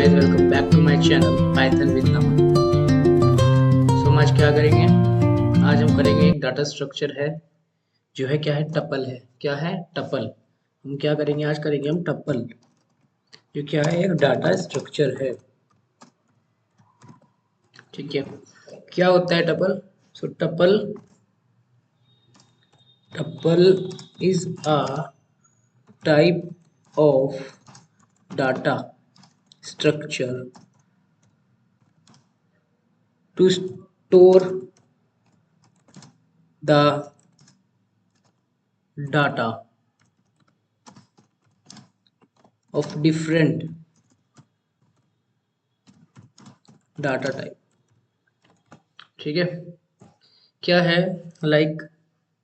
Guys, welcome back to my channel Python with Naman. So आज क्या करेंगे? आज हम करेंगे एक डाटा स्ट्रक्चर है जो है क्या है, टपल है। क्या है? टपल। हम क्या करेंगे? आज करेंगे हम टपल, जो क्या है, एक डाटा स्ट्रक्चर है। ठीक है, क्या होता है tuple? So tuple is a type of data structure to store the data of different data type। ठीक है, क्या है? Like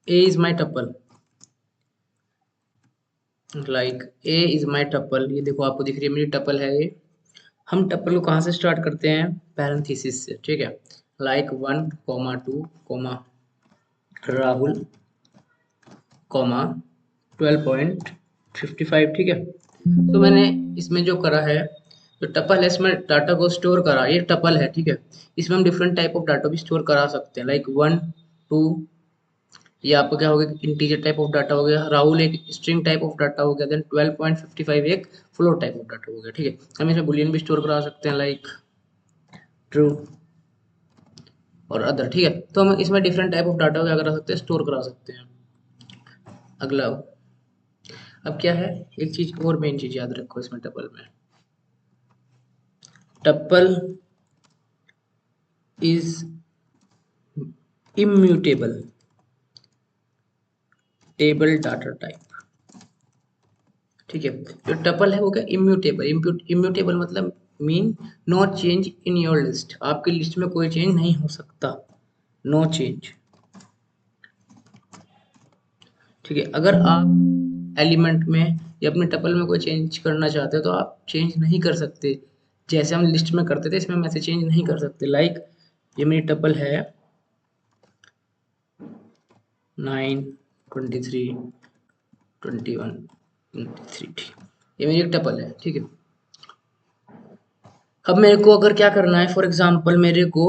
a is my tuple, like a is my tuple. ये देखो, आपको दिख रही है मेरी टपल है ये। हम टपल को कहाँ से स्टार्ट करते हैं? पैरेंथेसिस से। ठीक है, लाइक 1, 2, राहुल, 12.55। ठीक है, तो मैंने इसमें जो करा है, जो टपल है, इसमें डाटा को स्टोर करा। ये टपल है, ठीक है। इसमें हम डिफरेंट टाइप ऑफ डाटा भी स्टोर करा सकते हैं, लाइक 1, 2। ये आपका क्या हो गया? इंटीजर टाइप ऑफ डाटा हो गया। राहुल एक स्ट्रिंग टाइप ऑफ डाटा हो गया। देन 12.55 एक फ्लोट टाइप ऑफ डाटा हो गया। ठीक है, हम इसमें बुलियन भी स्टोर करा सकते हैं, लाइक ट्रू और अदर। ठीक है, तो हम इसमें डिफरेंट टाइप ऑफ डाटा क्या करा सकते हैं? स्टोर करा सकते हैं। अगला, अब क्या है, एक चीज और, मेन चीज याद रखो इसमें टपल में। Tuple is immutable table data type. ठीक है, जो टपल है वो क्या? इम्यूटेबल। इम्यूटेबल मतलब mean no change in your list. आपकी लिस्ट में कोई चेंज नहीं हो सकता, नो चेंज। ठीक है, अगर आप एलिमेंट में या अपने टपल में कोई चेंज करना चाहते हो तो आप चेंज नहीं कर सकते। जैसे हम लिस्ट में करते थे, इसमें हम ऐसे चेंज नहीं कर सकते। लाइक ये मेरी टपल है 9, 23, 21, 23। ये मेरी एक टपल है, ठीक है। अब मेरे को अगर क्या करना है, फॉर एग्जांपल मेरे को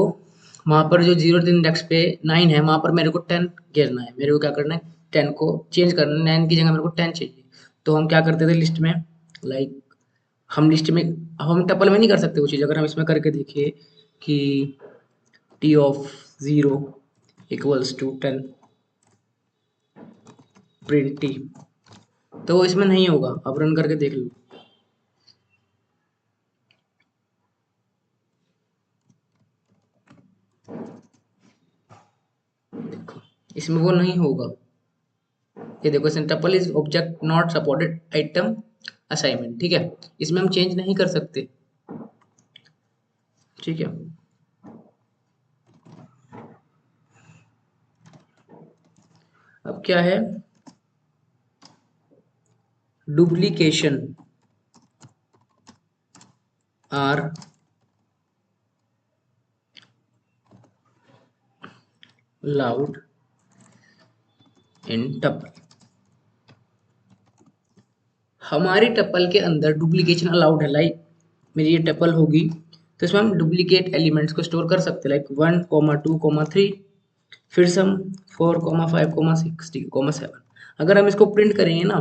वहाँ पर जो 0th इंडेक्स पे 9 है, वहाँ पर मेरे को 10 घेरना है। मेरे को क्या करना है? 10 को चेंज करना है। 9 की जगह मेरे को 10 चाहिए। तो हम क्या करते थे लिस्ट में? लाइक हम लिस्ट में, अब हम टपल में नहीं कर सकते वो चीज़। अगर हम इसमें करके देखिए कि T of 0 equals to 10 print T, तो वो इसमें नहीं होगा। अब रन करके देख लो। देखो, इसमें वो नहीं होगा। ये देखो, tuple is object not supported item assignment. ठीक है, इसमें हम चेंज नहीं कर सकते। ठीक है, अब क्या है? Duplication are allowed in tuple. हमारी टपल के अंदर डुप्लीकेशन अलाउड है। लाइक मेरी ये टपल होगी तो इसमें हम डुप्लीकेट एलिमेंट्स को स्टोर कर सकते हैं, लाइक 1, 2, 3। फिर से हम 4, 5, 6, 7। अगर हम इसको प्रिंट करेंगे ना,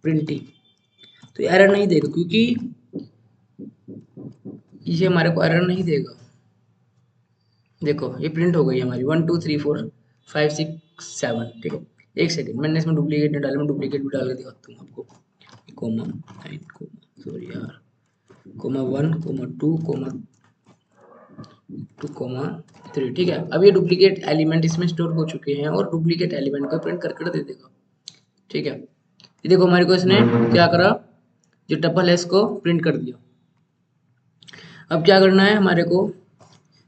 प्रिंटी, तो एरर नहीं देगा, क्योंकि ये हमारे को एरर नहीं देगा। देखो, ये प्रिंट हो गई हमारी 1, 2, 3, 4, 5, 6, 7। ठीक है, एक सेकेंड, मैंने इसमें डुप्लीकेट नहीं डाला। मैं डुप्लीकेट भी डाल के दिखाता हूँ आपको। कोमा 9, सॉरी यार, कोमा 1, कोमा 2, कोमा 3। ठीक है, अब ये डुप्लीकेट एलिमेंट इसमें स्टोर हो चुके हैं और डुप्लीकेट एलिमेंट को प्रिंट करके दे देगा। ठीक है, ये देखो हमारे को इसने क्या करा, जो टपल है इसको प्रिंट कर दिया। अब क्या करना है हमारे को?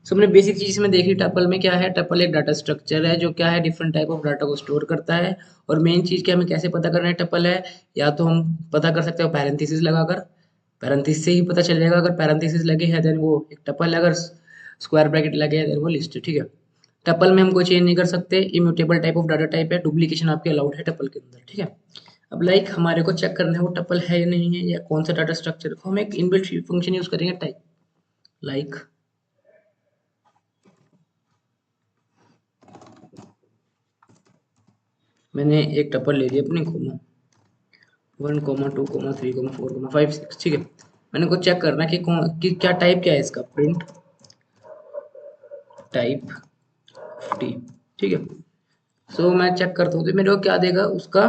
सो हमने बेसिक चीज इसमें देखी। टपल में क्या है? टपल एक डाटा स्ट्रक्चर है जो क्या है, डिफरेंट टाइप ऑफ डाटा को स्टोर करता है। और मेन चीज क्या, हमें कैसे पता करना है टपल है? या तो हम पता कर सकते हो पैरेंथेसिस लगाकर। पैरेंथेसिस से ही पता चल जाएगा। अगर पैरेंथेसिस लगे हैं देन वो एक टपल है, अगर स्क्वायर ब्रैकेट लगे हैं देन वो लिस्ट है। ठीक है, टपल में हम कोई चेंज नहीं कर सकते। Immutable type of data type है। डुप्लीकेशन आपके अलाउड है टपल के अंदर। ठीक है, अब लाइक हमारे को चेक करना है वो टपल है या नहीं है, या कौन सा डाटा स्ट्रक्चर, तो हम एक इनबिल्ट फंक्शन यूज करेंगे टाइप, लाइक मैंने एक टपल ले लिया अपने कोमा 1,2,3,4,5,6, ठीक है। मैंने को चेक करना कि कौन कि क्या टाइप क्या है इसका, प्रिंट टाइप टी, ठीक है। सो मैं चेक करता हूँ तो मेरे को क्या देगा, उसका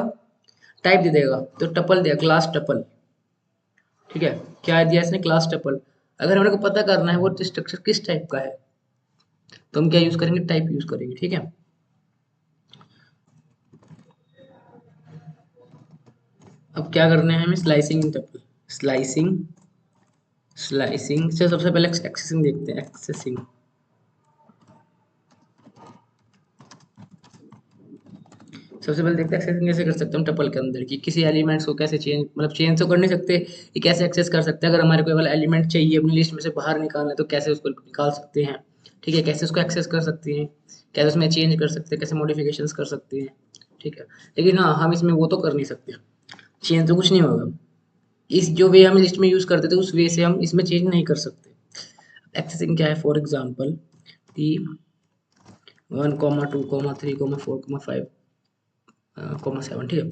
टाइप दे देगा, तो टपल दिया, क्लास टपल, ठीक है। क्या दिया इसने, क्लास टपल। अगर हमारे को पता करना है वो स्ट्रक्चर किस टाइप का है, तो हम क्या यूज करेंगे, टाइप यूज करेंगे, ठीक है। अब क्या करना है हमें, स्लाइसिंग इन टपल, स्लाइसिंग स्लाइसिंग से सबसे पहले एक्सेसिंग देखते हैं, एक्सेसिंग। सबसे पहले देखते हैं एक्सेसिंग कैसे कर सकते हैं हम टपल के अंदर, कि किसी एलिमेंट्स को कैसे चेंज, मतलब चेंज तो कर नहीं सकते, ये कैसे एक्सेस कर सकते हैं। अगर हमारे कोई वाला एलिमेंट चाहिए अपनी लिस्ट में से बाहर निकालना है, तो कैसे उसको निकाल सकते हैं, ठीक है। कैसे उसको एक्सेस कर सकते हैं, कैसे उसमें चेंज कर सकते हैं, कैसे मॉडिफिकेशंस कर सकते हैं, ठीक है। लेकिन हाँ, हम इसमें वो तो कर नहीं सकते, चेंज तो कुछ नहीं होगा। इस जो वे हम लिस्ट में यूज करते थे उस वे से हम इसमें चेंज नहीं कर सकते। एक्सेसिंग क्या है, फॉर एग्जाम्पल टी 1,2,3,4,5 7, ठीक है।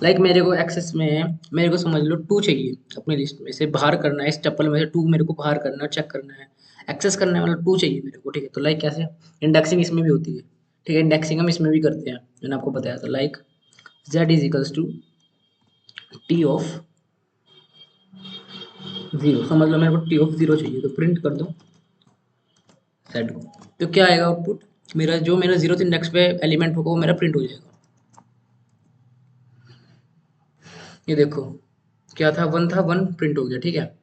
लाइक मेरे को एक्सेस में, मेरे को समझ लो 2 चाहिए अपनी लिस्ट में से बाहर करना है, इस टपल में से 2 मेरे को बाहर करना है, चेक करना है, एक्सेस करने वाला 2 चाहिए मेरे को, ठीक है। तो लाइक कैसे, इंडेक्सिंग इसमें भी होती है, ठीक है। इंडेक्सिंग हम इसमें भी करते हैं, मैंने आपको बताया था। Like z is equals to T of 0, समझ लो मेरे को टी ऑफ 0 चाहिए, तो प्रिंट कर दो z को। तो क्या आएगा आउटपुट, मेरा जो मेरा 0th इंडेक्स पे एलिमेंट होगा वो मेरा प्रिंट हो जाएगा। ये देखो क्या था, 1 था, 1 प्रिंट हो गया, ठीक है।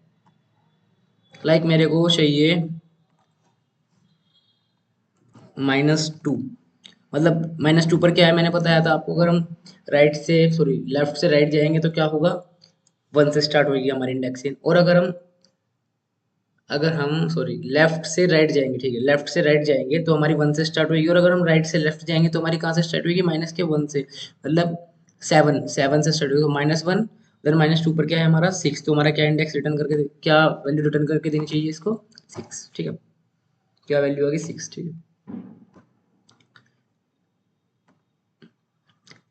लाइक मेरे को चाहिए -2, मतलब -2 पर क्या है, मैंने बताया था आपको, अगर हम राइट से सॉरी लेफ्ट से राइट जाएंगे तो क्या होगा, 1 से स्टार्ट होगी हमारी इंडेक्सिंग। और अगर हम सॉरी लेफ्ट से राइट जाएंगे, ठीक है, लेफ्ट से राइट जाएंगे तो हमारी 1 से स्टार्ट होगी, और अगर हम राइट से लेफ्ट जाएंगे तो हमारी कहाँ से स्टार्ट होगी, माइनस के 1 से, मतलब 7 से स्टार्ट होगी, तो -1, देन -2 पर क्या है हमारा 6, तो हमारा क्या इंडेक्स रिटर्न करके, क्या वैल्यू रिटर्न करके देनी चाहिए इसको, 6, ठीक है। क्या वैल्यू आ गई, 6, ठीक है।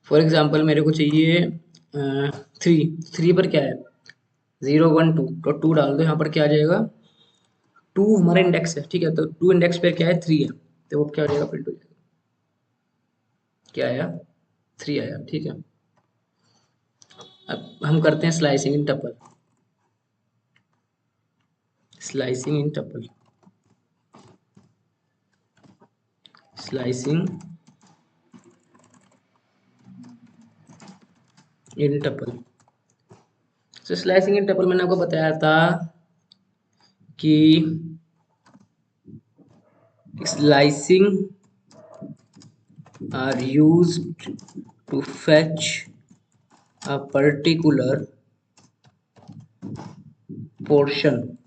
फॉर एग्जाम्पल मेरे को चाहिए 3 पर क्या है, 0, 1, 2, तो 2 डाल दो, यहाँ पर क्या आ जाएगा, 2 हमारा इंडेक्स है, ठीक है। तो 2 इंडेक्स पे क्या है, 3 है, तो वो क्या हो जाएगा, प्रिंट हो जाएगा, क्या आया, 3 आया, ठीक है। अब हम करते हैं स्लाइसिंग इन टपल, स्लाइसिंग इन टपल, स्लाइसिंग इन टपल। तो स्लाइसिंग इन टपल मैंने आपको बताया था कि slicing are used to fetch a particular portion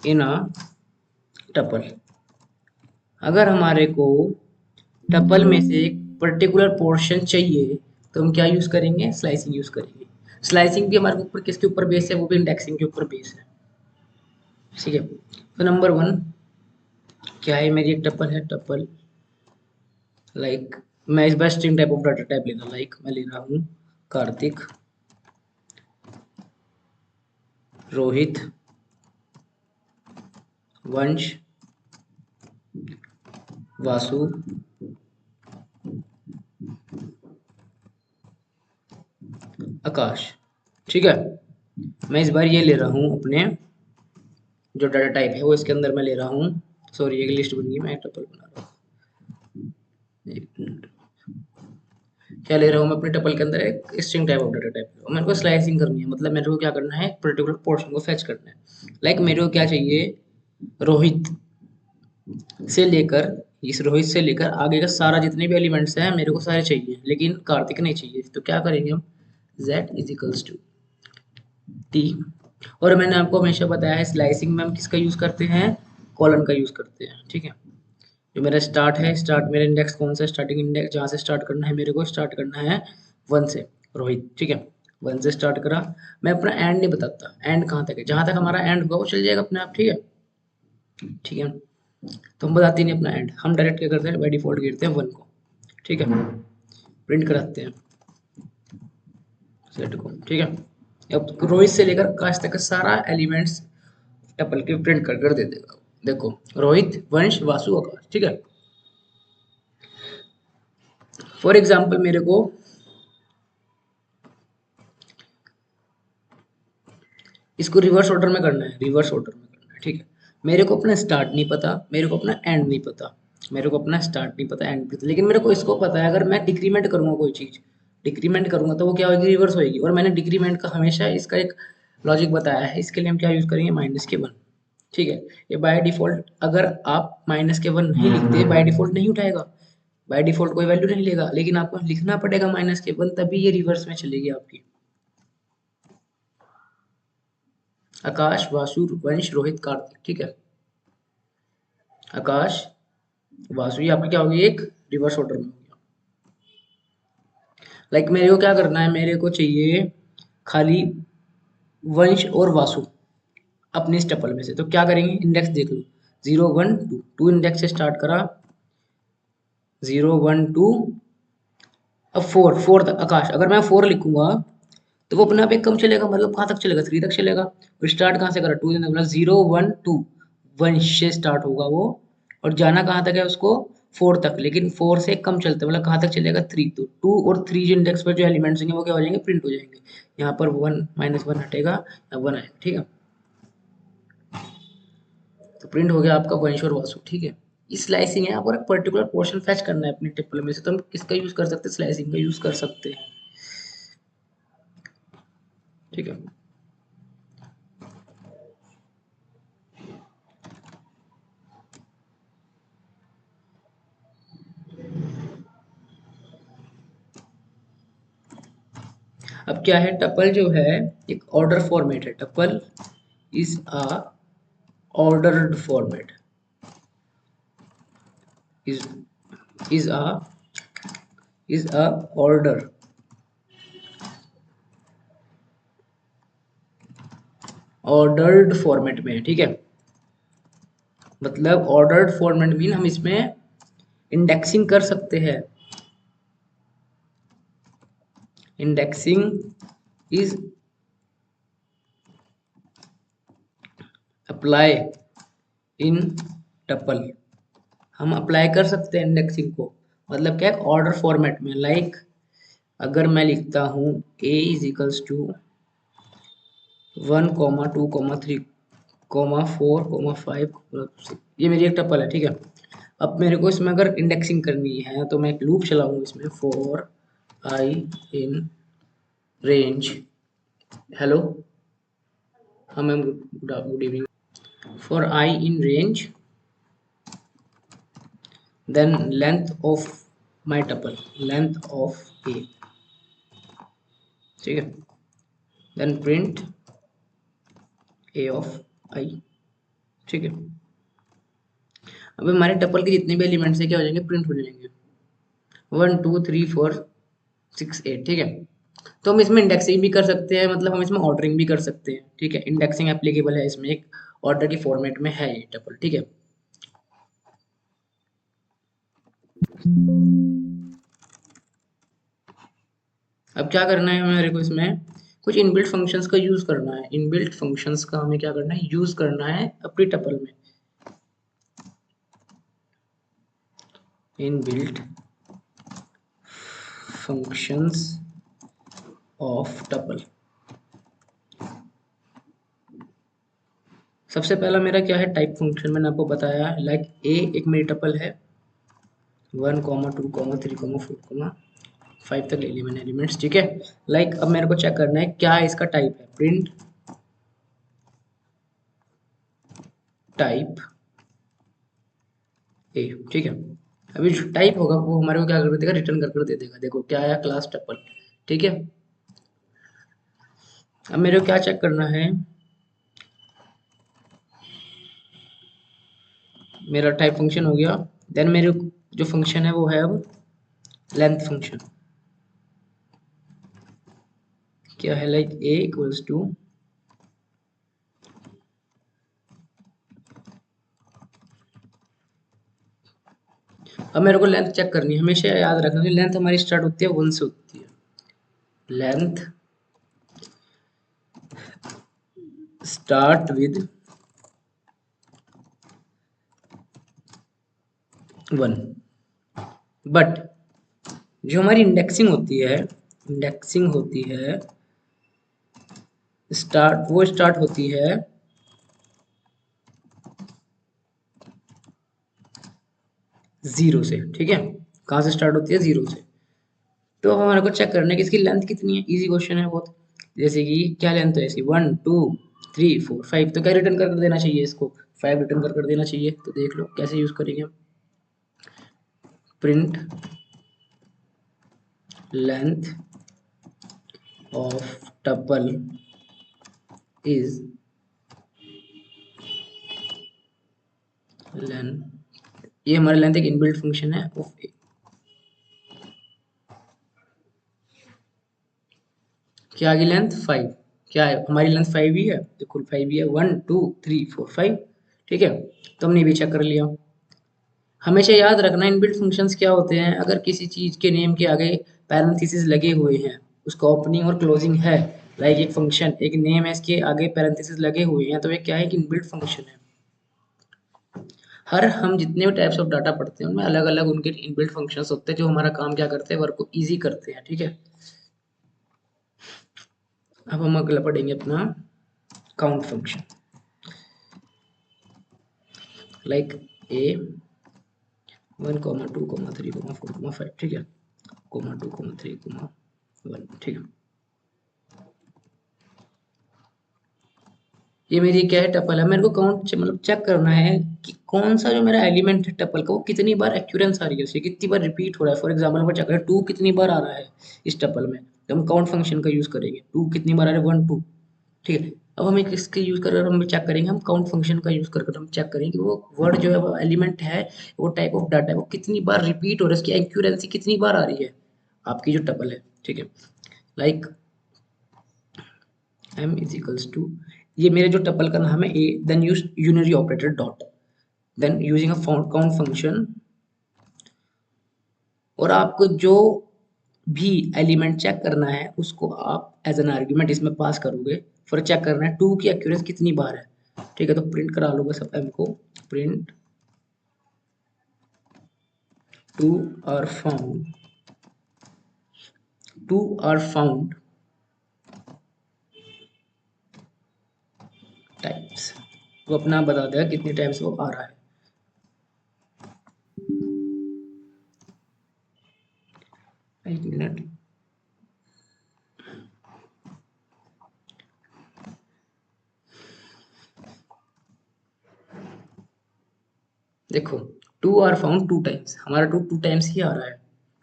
in a tuple। अगर हमारे को टपल में से एक पर्टिकुलर पोर्शन चाहिए तो हम क्या यूज करेंगे, स्लाइसिंग यूज करेंगे। स्लाइसिंग भी हमारे ऊपर किसके ऊपर बेस है, वो भी इंडेक्सिंग के ऊपर बेस है, ठीक है। तो नंबर 1 क्या है, मेरी एक टपल है, टपल लाइक मैं इस बार string type of data type लेना, लाइक मैं ले रहा हूँ कार्तिक, रोहित, वंश, वासु, आकाश, ठीक है। मैं इस बार ये ले रहा हूँ अपने जो डाटा टाइप है वो इसके अंदर मैं ले रहा हूँ, सॉरी एक लिस्ट बन गई, मैं टपल बना रहा हूँ, एक मिनट। क्या ले रहा हूँ मैं अपने टपल के अंदर, एक string type of data type, मेरे को स्लाइसिंग करनी है, मतलब मेरे को क्या करना है, एक पर्टिकुलर पोर्शन को फेच करना है। लाइक मेरे को क्या चाहिए, रोहित से लेकर, इस रोहित से लेकर आगे का सारा जितने भी एलिमेंट्स हैं मेरे को सारे चाहिए, लेकिन कार्तिक नहीं चाहिए। तो क्या करेंगे हम, z is equals to T, और मैंने आपको हमेशा बताया है स्लाइसिंग में हम किसका यूज करते हैं, कॉलन का यूज करते हैं, ठीक है। जो मेरा स्टार्ट है, स्टार्ट मेरा इंडेक्स कौन सा, स्टार्टिंग इंडेक्स जहाँ से स्टार्ट करना है मेरे को, स्टार्ट करना है 1 से, रोहित, ठीक है। 1 से स्टार्ट करा, मैं अपना एंड नहीं बताता, एंड कहाँ तक है, जहाँ तक हमारा एंड होगा वो चल जाएगा अपने आप, ठीक है, ठीक है। तो हम बताते नहीं अपना एंड, हम डायरेक्ट क्या करते हैं, बाई डिफॉल्ट गिरते हैं 1 को, ठीक है, प्रिंट कराते हैं सेट को, ठीक है। अब रोहित से लेकर काश तक का सारा एलिमेंट्स टपल के प्रिंट कर कर दे देगा। देखो रोहित, वंश, वासु, आकाश, ठीक है। फॉर एग्जाम्पल मेरे को इसको रिवर्स ऑर्डर में करना है, रिवर्स ऑर्डर में करना है, ठीक है। मेरे को अपना स्टार्ट नहीं पता, मेरे को अपना एंड नहीं पता, मेरे को अपना स्टार्ट नहीं पता, एंड नहीं पता, लेकिन मेरे को इसको पता है, अगर मैं डिक्रीमेंट करूंगा कोई चीज, डिक्रीमेंट करूंगा तो वो क्या होगी, रिवर्स होगी। और मैंने डिक्रीमेंट का हमेशा इसका एक लॉजिक बताया है, इसके लिए हम क्या यूज करेंगे, -1, ठीक है। ये बाय डिफॉल्ट अगर आप -1 नहीं लिखते, बाय डिफॉल्ट नहीं उठाएगा, बाय डिफॉल्ट कोई वैल्यू नहीं लेगा, लेकिन आपको लिखना पड़ेगा -1, तभी ये रिवर्स में चलेगी आपकी। आकाश, वासु, वंश, रोहित, कार्तिक, ठीक है। आकाश, वासु, ये आपकी क्या होगी, एक रिवर्स ऑर्डर में हो गया। लाइक मेरे को क्या करना है, मेरे को चाहिए खाली वंश और वासु अपनी स्टेपल में से, तो क्या करेंगे, इंडेक्स देख लो, 0 1 2, 2 इंडेक्स से स्टार्ट करा, 0 1 2, अब 4 4 तक। आकाश, अगर मैं 4 लिखूंगा तो वो अपने आप एक कम चलेगा, मतलब कहाँ तक चलेगा, 3 तक चलेगा। और स्टार्ट कहाँ से करा, 2 से, मतलब 0 1 2 वंश से स्टार्ट होगा वो, और जाना कहाँ तक है उसको, 4 तक, लेकिन 4 से कम चलता है, मतलब कहाँ तक चलेगा, 3। तो 2 और 3 जो इंडेक्स पर जो एलिमेंट्स होंगे वो क्या हो जाएंगे, प्रिंट हो जाएंगे। यहाँ पर 1 -1 हटेगा, या 1 आएगा, ठीक है। तो प्रिंट हो गया आपका वंश और वासु, ठीक है। स्लाइसिंग है, आपको एक पर्टिकुलर पोर्शन फेच करना है अपनी टेबल में से, तो हम किसका यूज कर सकते हैं, स्लाइसिंग का यूज कर सकते हैं, ठीक है। अब क्या है, टपल जो है एक ऑर्डर फॉर्मेट है, tuple is a ordered format, is is a is a order ordered format में है, ठीक है। मतलब ऑर्डर्ड फॉर्मेट मीन हम इसमें इंडेक्सिंग कर सकते हैं, indexing is apply in tuple, हम अप्लाई कर सकते हैं इंडेक्सिंग को, मतलब क्या है, ऑर्डर फॉर्मेट में। लाइक अगर मैं लिखता हूँ a इज इक्वल्स टू 1 2 3 4 5, ये मेरी एक टपल है, ठीक है। अब मेरे को इसमें अगर इंडेक्सिंग करनी है तो मैं एक लूप चलाऊंगा इसमें, for i in range, hello, हाँ ma'am, good evening, for i in range then length of my tuple, length of a, ठीक है, then print a of i, ठीक है। अब हमारे टपल के जितने भी एलिमेंट्स है क्या हो जाएंगे, प्रिंट हो जाएंगे, 1 2 3 4 6 8, ठीक है। तो हम इसमें इंडेक्सिंग भी कर सकते हैं, मतलब हम इसमें ऑर्डरिंग भी कर सकते हैं, ठीक है। इंडेक्सिंग एप्लीकेबल है इसमें, एक ऑर्डर की फॉर्मेट में है ये टपल, ठीक है। अब क्या करना है मेरे को, इसमें कुछ इनबिल्ट फंक्शंस का यूज करना है, इनबिल्ट फंक्शंस का हमें क्या करना है, यूज करना है अपनी टपल में, इनबिल्ट फंक्शंस ऑफ टपल। सबसे पहला मेरा क्या है, टाइप फंक्शन, मैंने आपको बताया, लाइक ए एक मेरी टपल है, 1 2 3 4 5 तक ले ली मैंने एलिमेंट्स, ठीक है। लाइक अब मेरे को चेक करना है क्या इसका टाइप है, प्रिंट टाइप ए, ठीक है। अभी जो टाइप होगा वो हमारे को क्या कर देगा, रिटर्न कर दे देगा, देखो क्या आया, क्लास टपल, ठीक है। अब मेरे को क्या चेक करना है, मेरा टाइप फंक्शन हो गया, देन मेरे जो फंक्शन है वो है अब लेंथ फंक्शन। क्या है, लाइक a इक्वल्स टू अब मेरे को लेंथ चेक करनी है। हमेशा याद रखना कि लेंथ हमारी स्टार्ट होती है 1 से होती है। लेंथ स्टार्ट विद 1, बट जो हमारी इंडेक्सिंग होती है स्टार्ट होती है 0 से। ठीक है, कहाँ से स्टार्ट होती है? 0 से। तो अब हमारे को चेक करना है कि इसकी लेंथ कितनी है। इजी क्वेश्चन है बहुत। जैसे कि क्या लेंथ है इसकी, 1 2 3 4 5, तो क्या रिटर्न कर देना चाहिए इसको, 5 रिटर्न कर देना चाहिए। तो देख लो कैसे यूज करेंगे हम। Print length of tuple is length, ये हमारा लेंथ एक इनबिल्ट फंक्शन है ऑफ ए। क्या आ गई लेंथ 5। क्या है हमारी लेंथ 5 ही है, देखो 5 ही है, 1 2 3 4 5। ठीक है, तो हमने भी चेक कर लिया। हमेशा याद रखना इनबिल्ट फंक्शंस क्या होते हैं। अगर किसी चीज के नेम के आगे पैरेंथेसिस लगे हुए हैं, उसका ओपनिंग और क्लोजिंग है, लाइक एक फंक्शन एक नेम है, इसके आगे पैरेंथेसिस लगे हुए हैं, तो ये क्या है कि इनबिल्ट फंक्शन है। हर हम जितने भी टाइप्स ऑफ डाटा पढ़ते हैं उनमें अलग अलग उनके इनबिल्ट फंक्शंस होते हैं जो हमारा काम क्या करते हैं, वर्क को ईजी करते हैं। ठीक है, अब हम अगला पढ़ेंगे अपना काउंट फंक्शन। Like a 1 2 3 4 5। ठीक है, 2 3 1। ठीक है, ये मेरी क्या है, टपल है। मेरे को काउंट मतलब चेक करना है कि कौन सा जो मेरा एलिमेंट है टपल का वो कितनी बार एक्यूरेंस आ रही है, उससे कितनी बार रिपीट हो रहा है। फॉर एग्जांपल मैं चेक करें 2 कितनी बार आ रहा है इस टपल में, तो हम काउंट फंक्शन का यूज करेंगे। 2 कितनी बार आ रहा है, 1 2। ठीक है, अब हम एक इसके यूज कर हम चेक करेंगे, हम काउंट फंक्शन का यूज कर हम चेक करेंगे कि वो वर्ड जो है वो एलिमेंट है, वो टाइप ऑफ डाटा है, वो कितनी बार रिपीट हो रहा है, उसकी एक्यूरेंसी कितनी बार आ रही है आपकी जो टपल है। ठीक है, like m is equals to, ये मेरे जो टपल का नाम है a, then use unary operator dot, then using a count function. और आपको जो भी एलिमेंट चेक करना है उसको आप एज एन आर्ग्यूमेंट इसमें पास करोगे। फॉर चेक करना है 2 की एक्यूरेंस कितनी बार है। ठीक है, तो प्रिंट करा लो बस m को, print 2 are found, 2 are found types. वो अपना बता देगा कितने टाइम्स वो आ रहा है। एक मिनट, देखो 2 आर फाउंड 2 टाइम्स, हमारा 2 टाइम्स ही आ रहा है।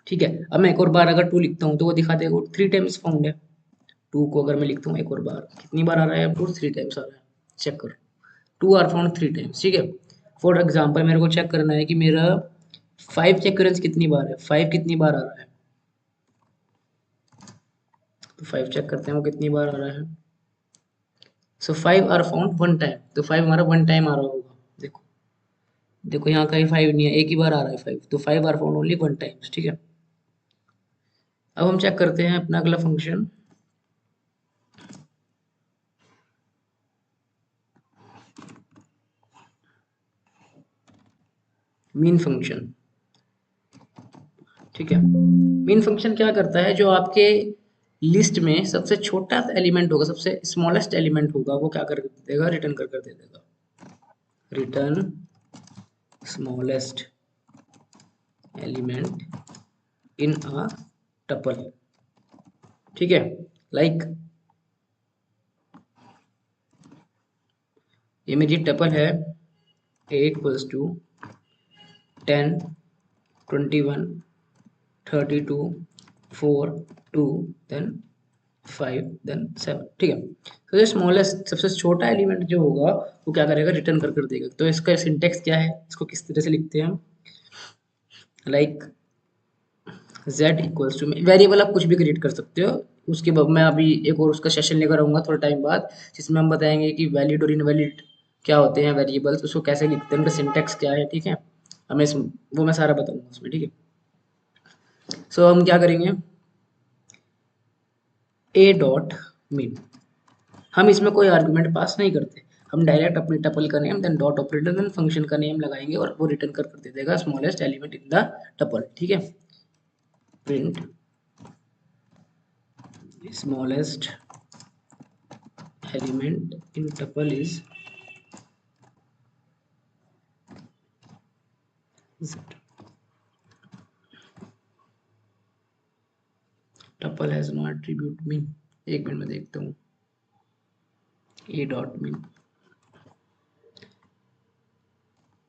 ठीक है, अब मैं एक और बार अगर 2 लिखता हूँ तो वो दिखा देगा 3 टाइम्स फाउंड है। 2 को अगर मैं लिखता हूँ एक और बार, कितनी बार आ रहा है आपको, 3 टाइम्स आ रहा है। चेक करो, 2 आर फाउंड 3 टाइम्स। ठीक है, फॉर एग्जाम्पल मेरे को चेक करना है कि मेरा 5 की एक्यूरेंस कितनी बार है, 5 कितनी बार आ रहा है। तो 5 चेक करते हैं वो कितनी बार आ रहा है। सो 5 आर फाउंड 1 टाइम, तो 5 हमारा 1 टाइम आ रहा होगा। देखो देखो यहाँ कहीं 5 नहीं है, एक ही बार आ रहा है 5, तो 5 आर फाउंड ओनली 1 टाइम्स। ठीक है, अब हम चेक करते हैं अपना अगला फंक्शन, मीन फंक्शन। ठीक है, मीन फंक्शन क्या करता है, जो आपके लिस्ट में सबसे छोटा एलिमेंट होगा, सबसे स्मॉलेस्ट एलिमेंट होगा, वो क्या कर देगा, रिटर्न कर दे देगा। Return smallest element in a tuple. ठीक है, लाइक ये मेरी टपल है a equals to 10 21 32 4 2 then 5 then 7। ठीक है, तो जो स्मॉलेस्ट सबसे छोटा एलिमेंट जो होगा वो क्या करेगा, रिटर्न कर देगा। तो इसका सिंटेक्स क्या है, इसको किस तरह से लिखते हैं हम, like z equals to, variable आप कुछ भी क्रिएट कर सकते हो। उसके बाद मैं अभी एक और उसका सेशन लेकर आऊंगा थोड़ा टाइम बाद, जिसमें हम बताएंगे कि वैलिड और इनवैलिड क्या होते हैं वेरिएबल्स, उसको कैसे लिखते हैं, उनका सिंटैक्स क्या है, ठीक है। हमें वो मैं सारा बताऊंगा उसमें, ठीक है। सो हम क्या करेंगे, ए डॉट मीन, हम इसमें कोई आर्गुमेंट पास नहीं करते, हम डायरेक्ट अपने टपल का name then dot operator then function का नेम लगाएंगे और वो रिटर्न कर दे देगा smallest element in the tuple, ठीक है। Print smallest element in tuple is z. tuple has no attribute mean। एक मिनट में देखता हूँ, ए डॉट मीन,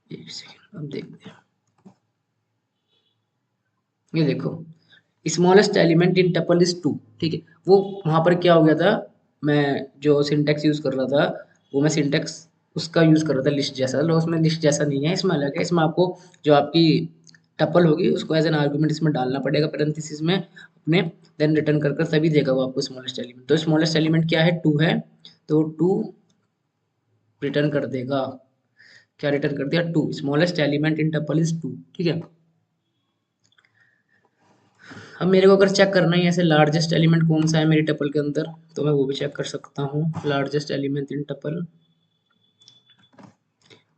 एक सेकेंड अब देखते हैं। ये देखो, smallest element in tuple is 2, ठीक है। वो वहां पर क्या हो गया था, मैं जो सिंटेक्स यूज कर रहा था वो मैं सिंटेक्स उसका यूज कर रहा था लिस्ट जैसा, लो उसमें लिस्ट जैसा नहीं है, इसमें अलग है। इसमें आपको जो आपकी टपल होगी उसको एज एन आर्गुमेंट इसमें डालना पड़ेगा पैरेंथेसिस में अपने, देन रिटर्न कर कर तभी देगा वो आपको स्मॉलेस्ट एलिमेंट। तो स्मॉलेस्ट एलिमेंट क्या है, 2 है, तो 2 रिटर्न कर देगा। क्या रिटर्न कर दिया, 2, smallest element in tuple is 2, ठीक है। अब मेरे को अगर चेक करना है ऐसे लार्जेस्ट एलिमेंट कौन सा है मेरी टपल के अंदर, तो मैं वो भी चेक कर सकता हूँ। लार्जेस्ट एलिमेंट इन टपल,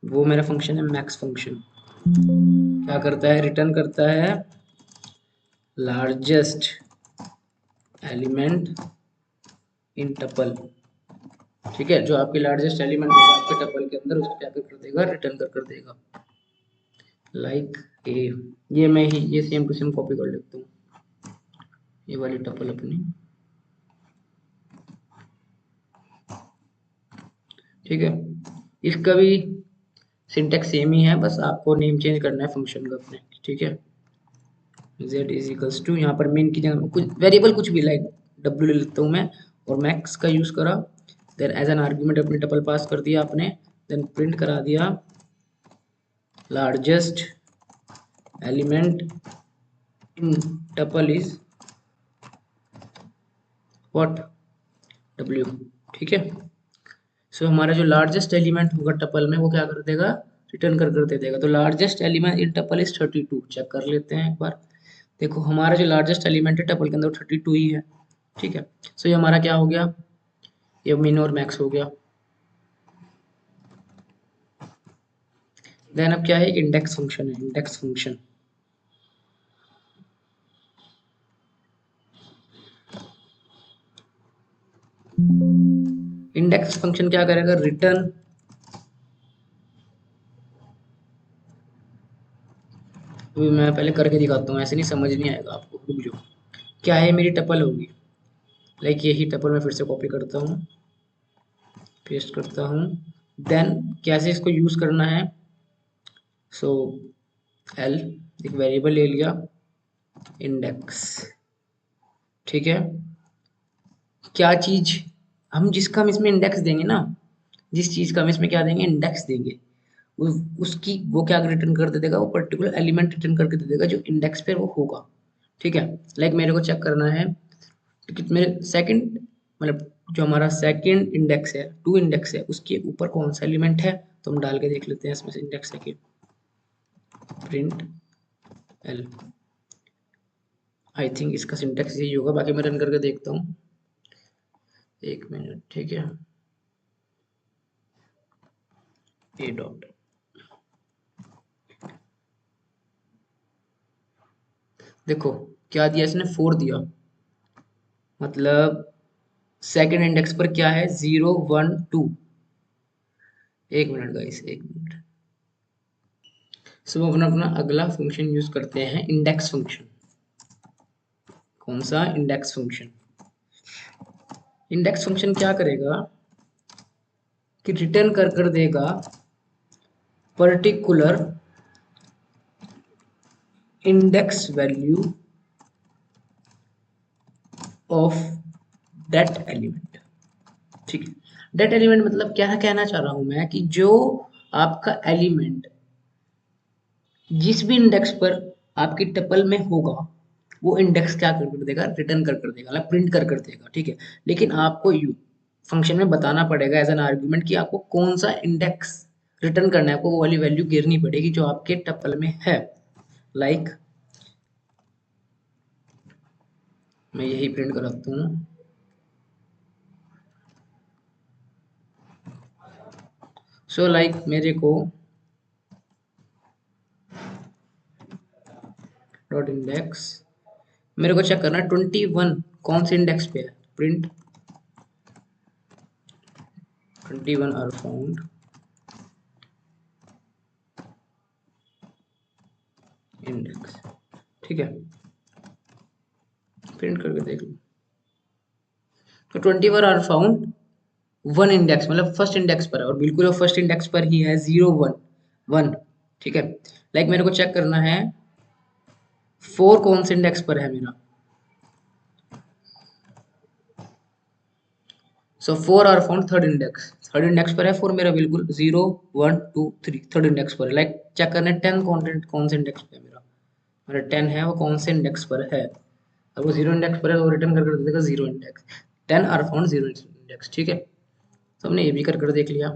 वो मेरा फंक्शन है मैक्स फंक्शन। क्या करता है, रिटर्न करता है लार्जेस्ट एलिमेंट इन टपल, ठीक है। जो आपके लार्जेस्ट एलिमेंट होगा आपके टपल के अंदर, उसको क्या कर देगा, रिटर्न कर देगा। लाइक ए, ये मैं ही ये सेम टू सेम कॉपी कर लेता हूँ, ये वाली टपल अपनी, ठीक है। इसका भी सिंटेक्स सेम ही है, बस आपको नेम चेंज करना है फंक्शन का अपने, ठीक है। z इज इक्वल्स टू, यहाँ पर मेन की जगह कुछ वेरिएबल कुछ भी लाइक w ले लेता हूँ मैं, और मैक्स का यूज करा, देन एज एन आर्ग्यूमेंट अपने टपल पास कर दिया आपने, देन प्रिंट करा दिया largest element in tuple is what, w, ठीक है। सो हमारा जो लार्जेस्ट एलिमेंट होगा टपल में वो क्या कर देगा, रिटर्न कर दे देगा। तो largest element in tuple is 32, check कर लेते हैं एक बार। देखो हमारा जो लार्जेस्ट एलिमेंट है टपल के अंदर 32 ही है, ठीक है। सो ये हमारा क्या हो गया, ये मिन और मैक्स हो गया। देन अब क्या है, एक इंडेक्स फंक्शन है, इंडेक्स फंक्शन। इंडेक्स फंक्शन क्या करेगा, रिटर्न, अभी मैं पहले करके दिखाता हूँ, ऐसे नहीं समझ नहीं आएगा आपको, रुक जाओ। क्या है, मेरी टपल होगी, लाइक यही टपल मैं फिर से कॉपी करता हूँ, पेस्ट करता हूँ, देन कैसे इसको यूज करना है। सो एल, एक वेरिएबल ले लिया इंडेक्स, ठीक है। क्या चीज, हम इसमें इंडेक्स देंगे ना, जिस चीज का हम इसमें क्या देंगे, इंडेक्स देंगे, उसकी वो क्या रिटर्न कर दे देगा, वो पर्टिकुलर एलिमेंट रिटर्न करके दे देगा जो इंडेक्स पे वो होगा, ठीक है। लाइक मेरे को चेक करना है कि मेरे सेकंड, मतलब जो हमारा सेकंड इंडेक्स है, 2 इंडेक्स है, उसके ऊपर कौन सा एलिमेंट है, तो हम डाल के देख लेते हैं इसमें से इंडेक्स है कि प्रिंट एल। आई थिंक इसका सिंटेक्स यही होगा, बाकी मैं रन करके देखता हूँ, एक मिनट, ठीक है। ए डॉट, देखो क्या दिया इसने, 4 दिया, मतलब सेकंड इंडेक्स पर क्या है, 0 1 2। एक मिनट गाइस, एक मिनट। सो अपना अपना अगला फंक्शन यूज करते हैं, इंडेक्स फंक्शन। कौन सा, इंडेक्स फंक्शन। इंडेक्स फंक्शन क्या करेगा कि रिटर्न कर कर देगा particular index value of that element, ठीक है। दैट एलिमेंट मतलब क्या कहना चाह रहा हूं मैं, कि जो आपका एलिमेंट जिस भी इंडेक्स पर आपकी टपल में होगा वो इंडेक्स क्या कर देगा, रिटर्न कर देगा, मतलब प्रिंट कर देगा, ठीक है। लेकिन आपको फंक्शन में बताना पड़ेगा एज एन आर्ग्यूमेंट कि आपको कौन सा इंडेक्स रिटर्न करना है, आपको वो वाली वैल्यू गिरनी पड़ेगी जो आपके टपल में है। लाइक मैं यही प्रिंट कराता हूँ, सो लाइक मेरे को डॉट इंडेक्स, मेरे को चेक करना है 21 कौन से इंडेक्स पे है, प्रिंट 21 आर फाउंड इंडेक्स, ठीक है। प्रिंट करके देख लो, तो 21 आर फाउंड वन इंडेक्स, मतलब फर्स्ट इंडेक्स पर है, और बिल्कुल वो फर्स्ट इंडेक्स पर ही है, 0 1 1, ठीक है। लाइक मेरे को चेक करना है 4 कौन से इंडेक्स पर है मेरा, सो 4 आर फाउंड थर्ड इंडेक्स पर है 4 मेरा, बिल्कुल 0 1 2 3 थर्ड इंडेक्स पर है। लाइक चेक करना है 10 कौन से इंडेक्स पे है मेरा 10 है, वो कौन से इंडेक्स पर है। अब वो 0 इंडेक्स पर है, वो रिटर्न कर देगा 0 इंडेक्स, 10 आर फाउंड 0 इंडेक्स, ठीक है। तो हमने ये भी कर देख लिया।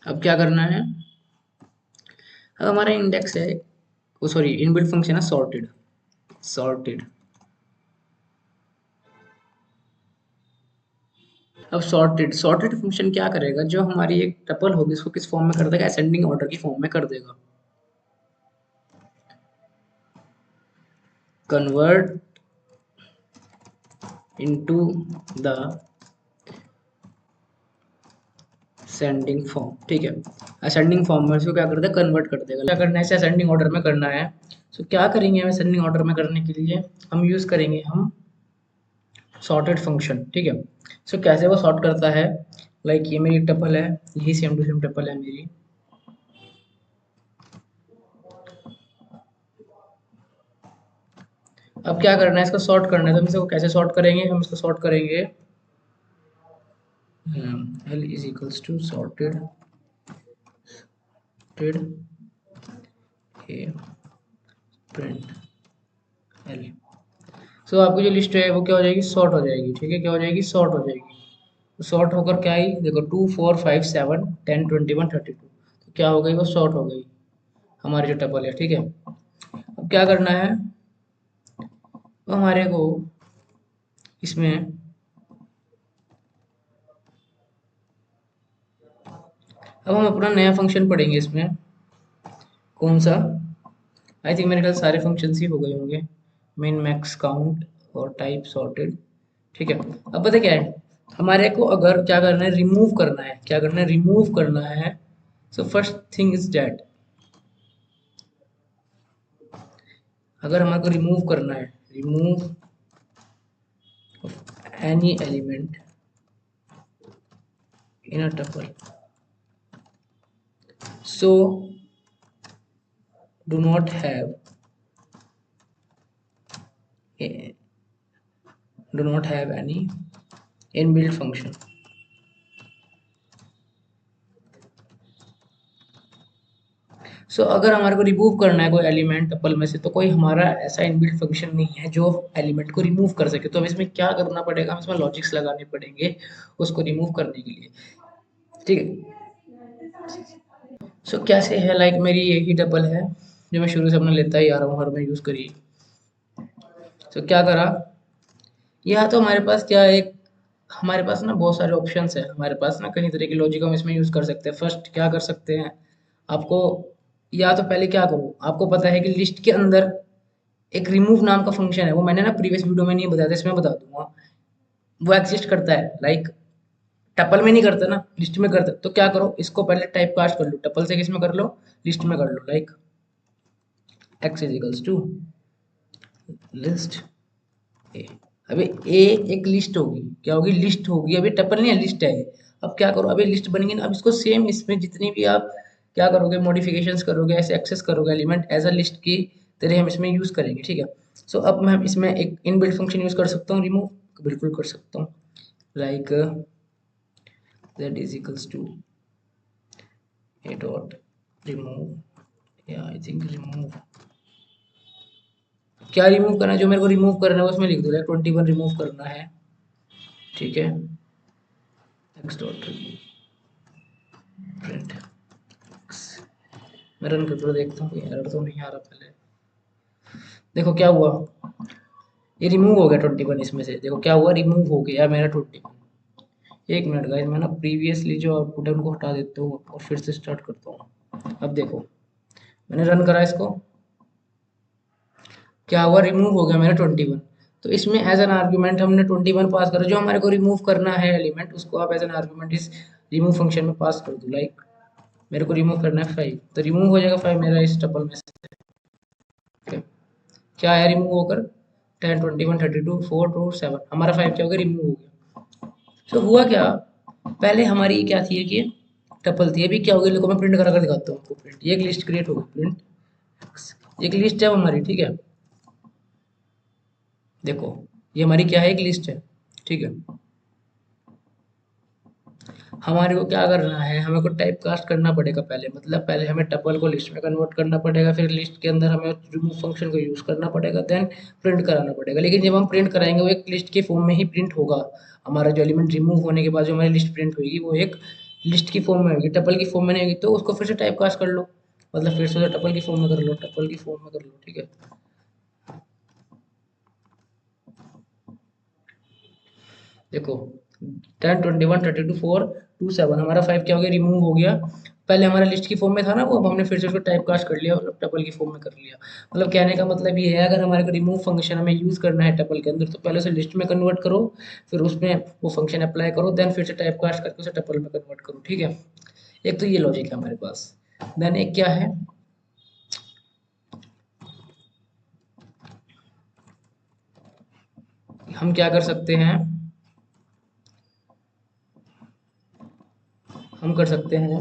अब क्या करना है, अब हमारा इंडेक्स है, वो सॉरी इनबिल्ट फंक्शन है सॉर्टेड। अब सॉर्टेड फंक्शन क्या करेगा, जो हमारी एक टपल होगी उसको किस फॉर्म में कर देगा, असेंडिंग ऑर्डर की फॉर्म में कर देगा। Convert into the ascending form, ठीक है। असेंडिंग फॉर्म में उसको क्या कर देगा, कन्वर्ट कर देगा। क्या करना है, इसे असेंडिंग ऑर्डर में करना है। सो क्या करेंगे हम असेंडिंग ऑर्डर में करने के लिए, हम यूज करेंगे हम सॉर्टेड फंक्शन, ठीक है। सो कैसे वो सॉर्ट करता है, लाइक ये मेरी टपल है, यही सेम टू सेम टपल है मेरी। अब क्या करना है, इसको सॉर्ट करना है, तो हम इसको कैसे सॉर्ट करेंगे, हम इसको सॉर्ट करेंगे L is equals to sorted a print L। सो आपकी जो लिस्ट है वो क्या हो जाएगी, सॉर्ट हो जाएगी, ठीक है। क्या हो जाएगी, सॉर्ट हो जाएगी। सॉर्ट होकर क्या आई, देखो 2 4 5 7 10 21 32, तो क्या हो गई, वो सॉर्ट हो गई हमारी जो टपल है, ठीक है। अब क्या करना है, तो हमारे को इसमें अब हम अपना नया फंक्शन पढ़ेंगे इसमें, कौन सा, आई थिंक मेरे ख्याल सारे फंक्शन ही हो गए होंगे, मिन मैक्स काउंट और टाइप सॉर्टेड, ठीक है। अब पता क्या है, हमारे को अगर क्या करना है, रिमूव करना है, क्या करना है, रिमूव करना है। So first thing is that, अगर हमारे को रिमूव करना है, remove any element in a tuple, so do not have any inbuilt function। अगर हमारे को रिमूव करना है कोई एलिमेंट टपल में से, तो कोई हमारा ऐसा इनबिल्ट फंक्शन नहीं है जो एलिमेंट को रिमूव कर सके। तो अब इसमें क्या करना पड़ेगा, हम इसमें लॉजिक्स लगाने पड़ेंगे उसको रिमूव करने के लिए, ठीक है। कैसे है, लाइक मेरी यही टपल है जो मैं शुरू से अपना लेता ही आ रहा हूँ, हर में यूज करी। क्या करा, या तो हमारे पास क्या एक, हमारे पास ना बहुत सारे ऑप्शंस है, हमारे पास ना कई तरह की लॉजिक हम इसमें यूज कर सकते हैं। फर्स्ट क्या कर सकते हैं, आपको, या तो पहले क्या करो, आपको पता है कि लिस्ट के अंदर एक रिमूव नाम का फंक्शन है, वो मैंने ना प्रीवियस वीडियो में नहीं बताया था, इसमें बता दूंगा। वो एग्जिस्ट करता है, लाइक टपल में नहीं करता ना, लिस्ट में करता। तो क्या करो, इसको पहले टाइप कास्ट कर लो, टपल से किसमें कर लो, लिस्ट में कर लो। Like x is equals to list A. अभी ए एक लिस्ट होगी, क्या होगी, लिस्ट होगी, अभी टपल नहीं है, लिस्ट है। अब क्या करो, अभी लिस्ट बनेगी ना, अब इसको सेम इसमें जितनी भी आप क्या करोगे, मॉडिफिकेशंस करोगे, ऐसे एक्सेस करोगे एलिमेंट एज अ लिस्ट की तरह हम इसमें यूज करेंगे, ठीक है। अब मैं इसमें एक इनबिल्ट फंक्शन यूज कर सकता हूँ, रिमूव, बिल्कुल कर सकता हूँ। like z is equals to a dot remove, या आई थिंक रिमूव, क्या रिमूव करना है, जो मेरे को रिमूव करना है उसमें लिख दो, 21 रिमूव करना है, ठीक है। एक्स डॉट प्रिंट, मैं रन करके देखता हूँ एरर तो नहीं आ रहा। पहले देखो क्या हुआ, ये रिमूव हो गया 21 इसमें से, देखो क्या हुआ, रिमूव हो गया मेरा 21। एक मिनट गाइस, मैं ना प्रीवियसली जो आउटपुट है उनको हटा देता हूँ और फिर से स्टार्ट करता हूँ। अब देखो मैंने रन करा इसको, क्या हुआ, रिमूव हो गया मेरा 21। तो इसमें एज एन आर्ग्यूमेंट हमने 21 पास करा, जो हमारे को रिमूव करना है एलिमेंट, उसको आप एज एन आर्ग्यूमेंट इस रिमूव फंक्शन में पास कर दो। लाइक मेरे को रिमूव करना है 5, तो रिमूव हो जाएगा 5 मेरा इस टपल में से। क्या आया रिमूव होकर, 10 21 32 4 2 7, हमारा 5 क्या हो गया, रिमूव हो गया। तो हुआ क्या, पहले हमारी क्या थी कि टपल थी, अभी क्या हो गया, देखो मैं प्रिंट करा कर दिखाता हूँ आपको। प्रिंट, ये एक लिस्ट क्रिएट हो गई, प्रिंट एक लिस्ट है हमारी, ठीक है। देखो ये हमारी क्या है, एक लिस्ट है, ठीक है। हमारे को क्या करना है, हमें को टाइप कास्ट करना पड़ेगा पहले, मतलब पहले हमें टपल को लिस्ट में कन्वर्ट करना पड़ेगा, फिर लिस्ट के अंदर हमें रिमूव फंक्शन को यूज करना पड़ेगा, देन प्रिंट कराना पड़ेगा। लेकिन जब हम प्रिंट कराएंगे वो एक लिस्ट के फॉर्म में ही प्रिंट होगा। हमारा जो एलिमेंट रिमूव होने के बाद जो हमारी लिस्ट प्रिंट होगी वो एक लिस्ट की फॉर्म में होगी, टपल की फॉर्म में नहीं होगी। तो उसको फिर से टाइप कास्ट कर लो, मतलब फिर से टपल की फॉर्म में कर लो, टपल की फॉर्म में कर लो, ठीक है। देखो 10 21 32 4 2 7, हमारा 5 क्या हो गया, रिमूव हो गया। पहले हमारा लिस्ट की फॉर्म में था ना वो, अब हमने फिर से उसको टाइप कास्ट कर लिया और टपल की फॉर्म में कर लिया। मतलब कहने का मतलब ये है, अगर हमारे को रिमूव फंक्शन हमें यूज करना है टपल के अंदर, तो पहले उसे लिस्ट में कन्वर्ट करो, फिर उसमें वो फंक्शन अप्लाई करो, देन फिर से टाइप कास्ट करके उसे टपल में कन्वर्ट करो, ठीक है। एक तो ये लॉजिक है हमारे पास। देन एक क्या है, हम क्या कर सकते हैं, हम कर सकते हैं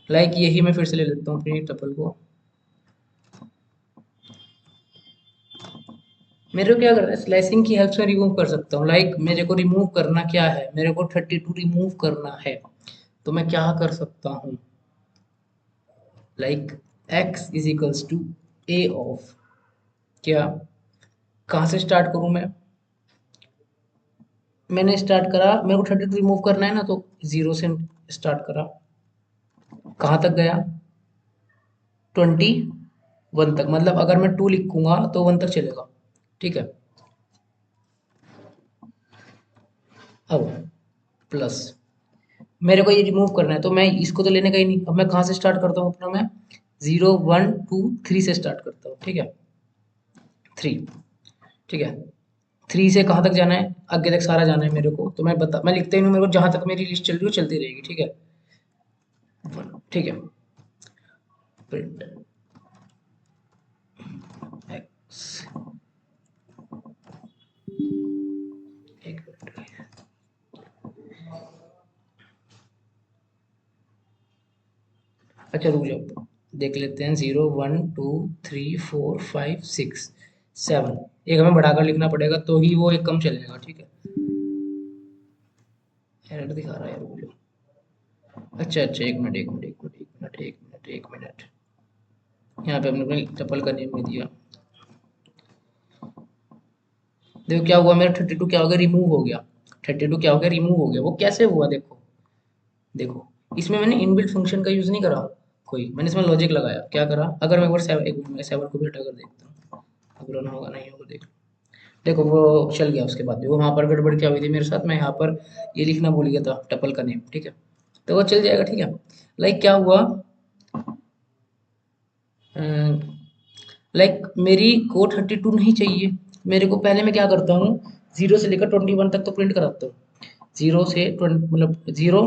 लाइक यही मैं फिर से ले लेता हूँ अपनी टपल को। मेरे को क्या करना है, स्लाइसिंग की हेल्प से रिमूव कर सकता हूँ। लाइक मेरे को रिमूव करना क्या है, मेरे को 32 रिमूव करना है, तो मैं क्या कर सकता हूँ, like x is equals to A of, क्या, कहाँ से स्टार्ट करूँ मैं, मैंने स्टार्ट करा, मेरे को 32 रिमूव करना है ना, तो 0 से स्टार्ट करा, कहाँ तक गया, 21 तक। मतलब अगर मैं 2 लिखूंगा तो 1 तक चलेगा, ठीक है। अब प्लस मेरे को ये रिमूव करना है, तो मैं इसको तो लेने का ही नहीं। अब मैं कहाँ से स्टार्ट करता हूँ अपना, मैं 0 1 2 3 से स्टार्ट करता हूँ, ठीक है। 3, ठीक है। 3 से कहाँ तक जाना है, आगे तक सारा जाना है मेरे को, तो मैं लिखते ही हूँ, मेरे को जहाँ तक मेरी लिस्ट चल रही है वो चलती रहेगी, ठीक है। ठीक है, प्रिंट एक्स, एक मिनट, अच्छा रुक जाओ, देख लेते हैं। 0 1 2 3 4 5 6 7, एक हमें बढ़ाकर लिखना पड़ेगा तो ही वो एक कम चलेगा, ठीक है। एरर दिखा रहा है यार, रुक जाओ। अच्छा अच्छा, एक मिनट एक मिनट एक मिनट एक मिनट एक मिनट एक मिनट, यहाँ पे हमने अपने चप्पल का नेम नहीं दिया। देखो क्या हुआ, मेरा 32 क्या हो गया, रिमूव हो गया। 32 क्या हो गया, रिमूव हो गया। वो कैसे हुआ, देखो देखो, इसमें मैंने इनबिल्ट फंक्शन का यूज नहीं करा कोई, मैंने इसमें लॉजिक लगाया। क्या करा, अगर मैं एक बार 7, एक मिनट 7 को भी हटा कर देखता हूँ, अब रन होगा नहीं होगा देख लो। देखो वो चल गया, उसके बाद वो वहाँ पर गड़बड़ क्या हुई थी मेरे साथ, मैं यहाँ पर ये लिखना भूल गया था टपल का नेम, ठीक है। तो वो चल जाएगा, ठीक है। लाइक क्या हुआ, लाइक मेरी को 32 नहीं चाहिए मेरे को, पहले मैं क्या करता हूँ, 0 से लेकर 21 तक तो प्रिंट कराता हूँ। 0 से 20, मतलब 0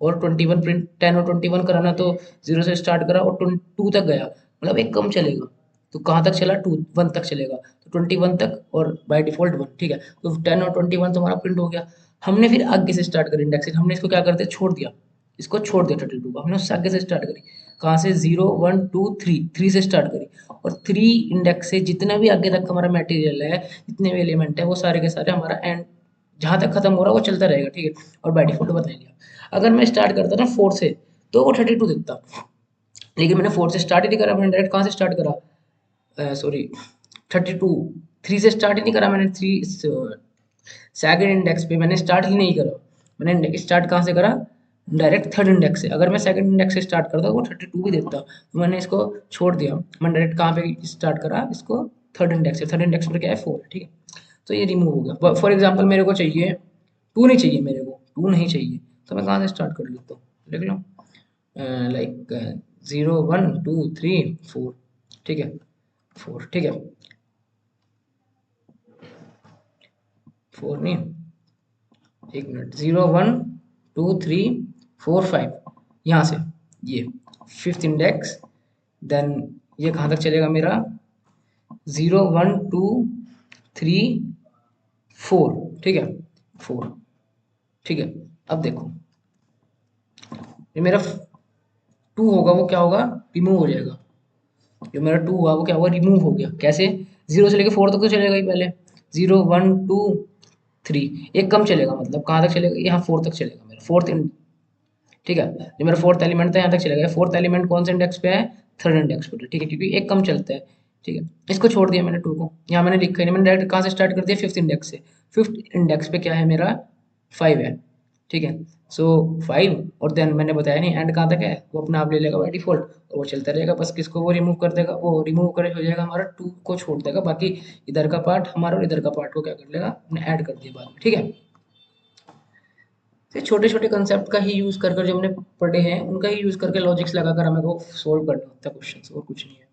और 21 प्रिंट, 10 और 21 कराना, तो 0 से स्टार्ट करा और 2 तक गया, मतलब एक कम चलेगा। तो कहाँ तक चला, 2 1 तक चलेगा, तो 21 तक और बाय डिफॉल्ट 1, ठीक है। तो 10 और 21 तो हमारा प्रिंट हो गया। हमने फिर आगे से स्टार्ट करी इंडेक्सिंग, हमने इसको क्या करते छोड़ दिया, इसको छोड़ दिया 32 को, हमने उससे आगे से स्टार्ट करी। कहाँ से, 0 1 2 3, 3 से स्टार्ट करी, और 3 इंडेक्स से जितना भी आगे तक हमारा मटेरियल है, जितने भी एलिमेंट है, वो सारे के सारे हमारा एंड जहाँ तक खत्म हो रहा है वो चलता रहेगा, ठीक है। और बाय डिफॉल्ट बता दिया। अगर मैं स्टार्ट करता ना 4 से तो वो 32 देता, लेकिन मैंने 4 से स्टार्ट ही नहीं करा, मैंने डायरेक्ट कहाँ से स्टार्ट करा, सॉरी 32, 3 से स्टार्ट ही नहीं करा मैंने, 3 सेकंड इंडेक्स पे मैंने स्टार्ट ही नहीं करा। मैंने स्टार्ट कहाँ से करा, डायरेक्ट थर्ड इंडेक्स से। अगर मैं सेकंड इंडेक्स से स्टार्ट करता वो 32 भी देता, तो मैंने इसको छोड़ दिया। मैंने डायरेक्ट कहाँ पे स्टार्ट करा इसको, थर्ड इंडेक्स से। थर्ड इंडेक्स पर क्या है 4, ठीक है। तो ये रिमूव हो गया। फॉर एग्जाम्पल मेरे को चाहिए 2 नहीं चाहिए, मेरे को 2 नहीं चाहिए, तो मैं कहाँ से स्टार्ट कर लेता हूँ, देख लो, लाइक 0 1 2 3 4, ठीक है, 4, ठीक है, 4 नहीं, एक मिनट, 0 1 2 3 4 5, यहाँ से ये फिफ्थ इंडेक्स, देन ये कहाँ तक चलेगा मेरा, 0 1 2 3 4, ठीक है, 4, ठीक है। अब देखो ये मेरा 2 होगा वो क्या होगा, रिमूव हो जाएगा। जो मेरा 2 हुआ वो क्या हुआ, रिमूव हो गया। कैसे, 0 से लेके 4 तक तो चलेगा ही पहले, 0 1 2 3, एक कम चलेगा, मतलब कहाँ तक चलेगा, यहाँ 4 तक चलेगा मेरा, फोर्थ, ठीक है। जो मेरा फोर्थ एलिमेंट था यहाँ तक चलेगा। फोर्थ एलिमेंट कौन से इंडेक्स पे है, थर्ड इंडेक्स पे, ठीक है, क्योंकि एक कम चलता है, ठीक है। इसको छोड़ दिया मैंने 2 को, यहाँ मैंने लिखा ही नहीं, मैंने डायरेक्ट कहाँ से स्टार्ट कर दिया, फिफ्थ इंडेक्स से। फिफ्थ इंडेक्स पे क्या है मेरा, 5 है, ठीक है। सो 5, और देन मैंने बताया नहीं एंड कहाँ तक है, वो अपना आप ले लेगा बाय डिफॉल्ट, और वो चलता रहेगा। बस किसको वो रिमूव कर देगा, वो रिमूव कर हो जाएगा हमारा 2 को छोड़ देगा, बाकी इधर का पार्ट हमारा और इधर का पार्ट को क्या कर लेगा, हमने ऐड कर दिया बाद में, ठीक है। तो छोटे छोटे कंसेप्ट का ही यूज कर जो हमने पढ़े हैं उनका ही यूज करके लॉजिक्स लगाकर हमें को सोल्व करना होता है क्वेश्चंस, और कुछ नहीं है।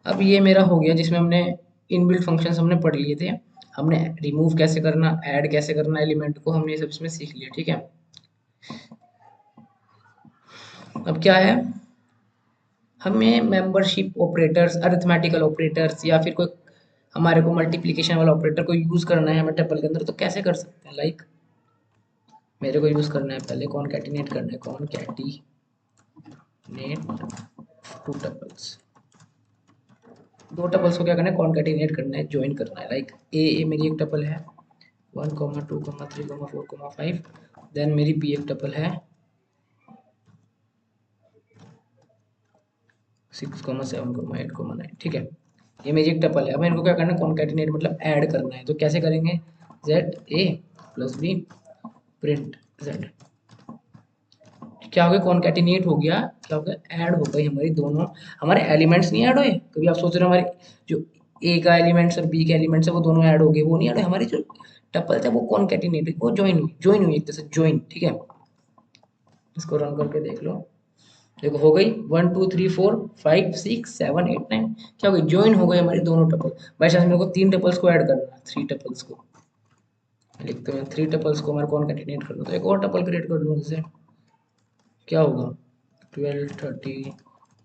अब ये मेरा हो गया जिसमें हमने इनबिल्ट फंक्शंस हमने पढ़ लिए थे। हमने रिमूव कैसे करना, ऐड कैसे करना एलिमेंट को, हमने ये सब इसमें सीख लिया, ठीक है। अब क्या है, हमें मेंबरशिप ऑपरेटर्स, अरिथमेटिकल ऑपरेटर्स, या फिर कोई हमारे को मल्टीप्लिकेशन वाला ऑपरेटर को यूज करना है हमें टेबल के अंदर, तो कैसे कर सकते हैं। लाइक मेरे को यूज करना है, पहले कॉनकैटिनेट करना है, कॉनकैटिनेट टू टपल्स, 2 टपल्स को क्या करना है, कॉनकैटिनेट करना है, ज्वाइन करना है। लाइक ए मेरी एक टपल है 1 2 3 4 5, देन मेरी बी एक टपल है 6 7 8 9, ठीक है। ये मेरी एक टपल है। अब इनको क्या करना है, कॉनकैटिनेट मतलब ऐड करना है। तो कैसे करेंगे, Z A plus B print Z, क्या हो गया, कॉनकैटिनेट हो गया, क्या हो गया, ऐड हो गई हमारी दोनों, हमारे एलिमेंट्स नहीं ऐड हुए। कभी आप सोच रहे हो हमारे जो ए का एलिमेंट्स और बी के एलिमेंट्स है वो दोनों ऐड हो गए, वो नहीं ऐड हुए, हमारी जो टपल्स है वो कॉनकैटिनेट, वो ज्वाइन हुई एक तरह से, ज्वाइन, ठीक है। इसको रन करके देख लो, देखो हो गई 1 2 3 4 5 6 7 8 9, क्या हो गई, ज्वाइन हो गई हमारी दोनों टपल। बाई चांस मेरे को 3 टपल्स को ऐड करना है, 3 टपल्स को लिखते हैं, 3 टपल्स को हमारे कॉनकैटिनेट करना, तो एक और टपल क्रिएट कर लूँ इससे, क्या होगा 12 30,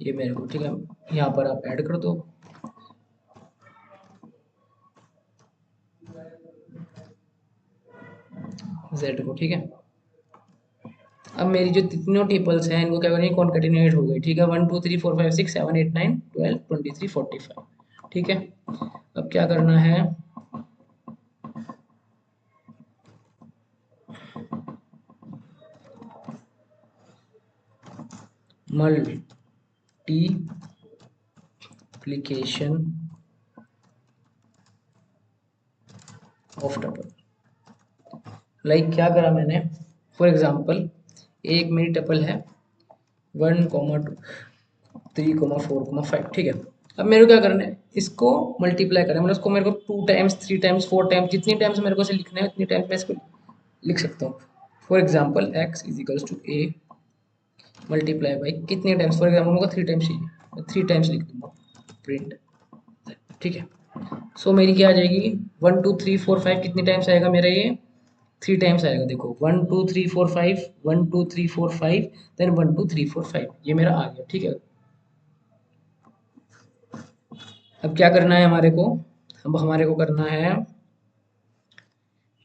ये मेरे को, ठीक है। यहाँ पर आप ऐड कर दो z को, ठीक है। अब मेरी जो तीनों टेबल्स हैं इनको क्या करेंगे, कॉन्केटिनेट हो गई, ठीक है। 1 2 3 4 5 6 7 8 9 12 23 45, ठीक है। अब क्या करना है, मल्टीप्लिकेशन ऑफ टपल। लाइक क्या करा मैंने, फॉर एग्जांपल एक मेरी टपल है 1 2 3 4 5, ठीक है। अब मेरे को क्या करना है, इसको मल्टीप्लाई करना है, मतलब उसको मेरे को 2 टाइम्स 3 टाइम्स 4 टाइम्स, जितनी टाइम्स मेरे को इसे लिखना है उतनी टाइम्स मैं इसको लिख सकता हूँ। For example x is equals to A multiply by कितने टाइम्स, फॉर एग्जाम्पल मुझको 3 टाइम्स चाहिए, मैं 3 टाइम्स लिख दूंगा प्रिंट, ठीक है। सो मेरी क्या आ जाएगी, 1 2 3 4 5 कितने टाइम्स आएगा मेरा ये, 3 टाइम्स आएगा। देखो 1 2 3 4 5, 1 2 3 4 5, देन 1 2 3 4 5, ये मेरा आ गया, ठीक है। अब क्या करना है हमारे को, अब हमारे को करना है,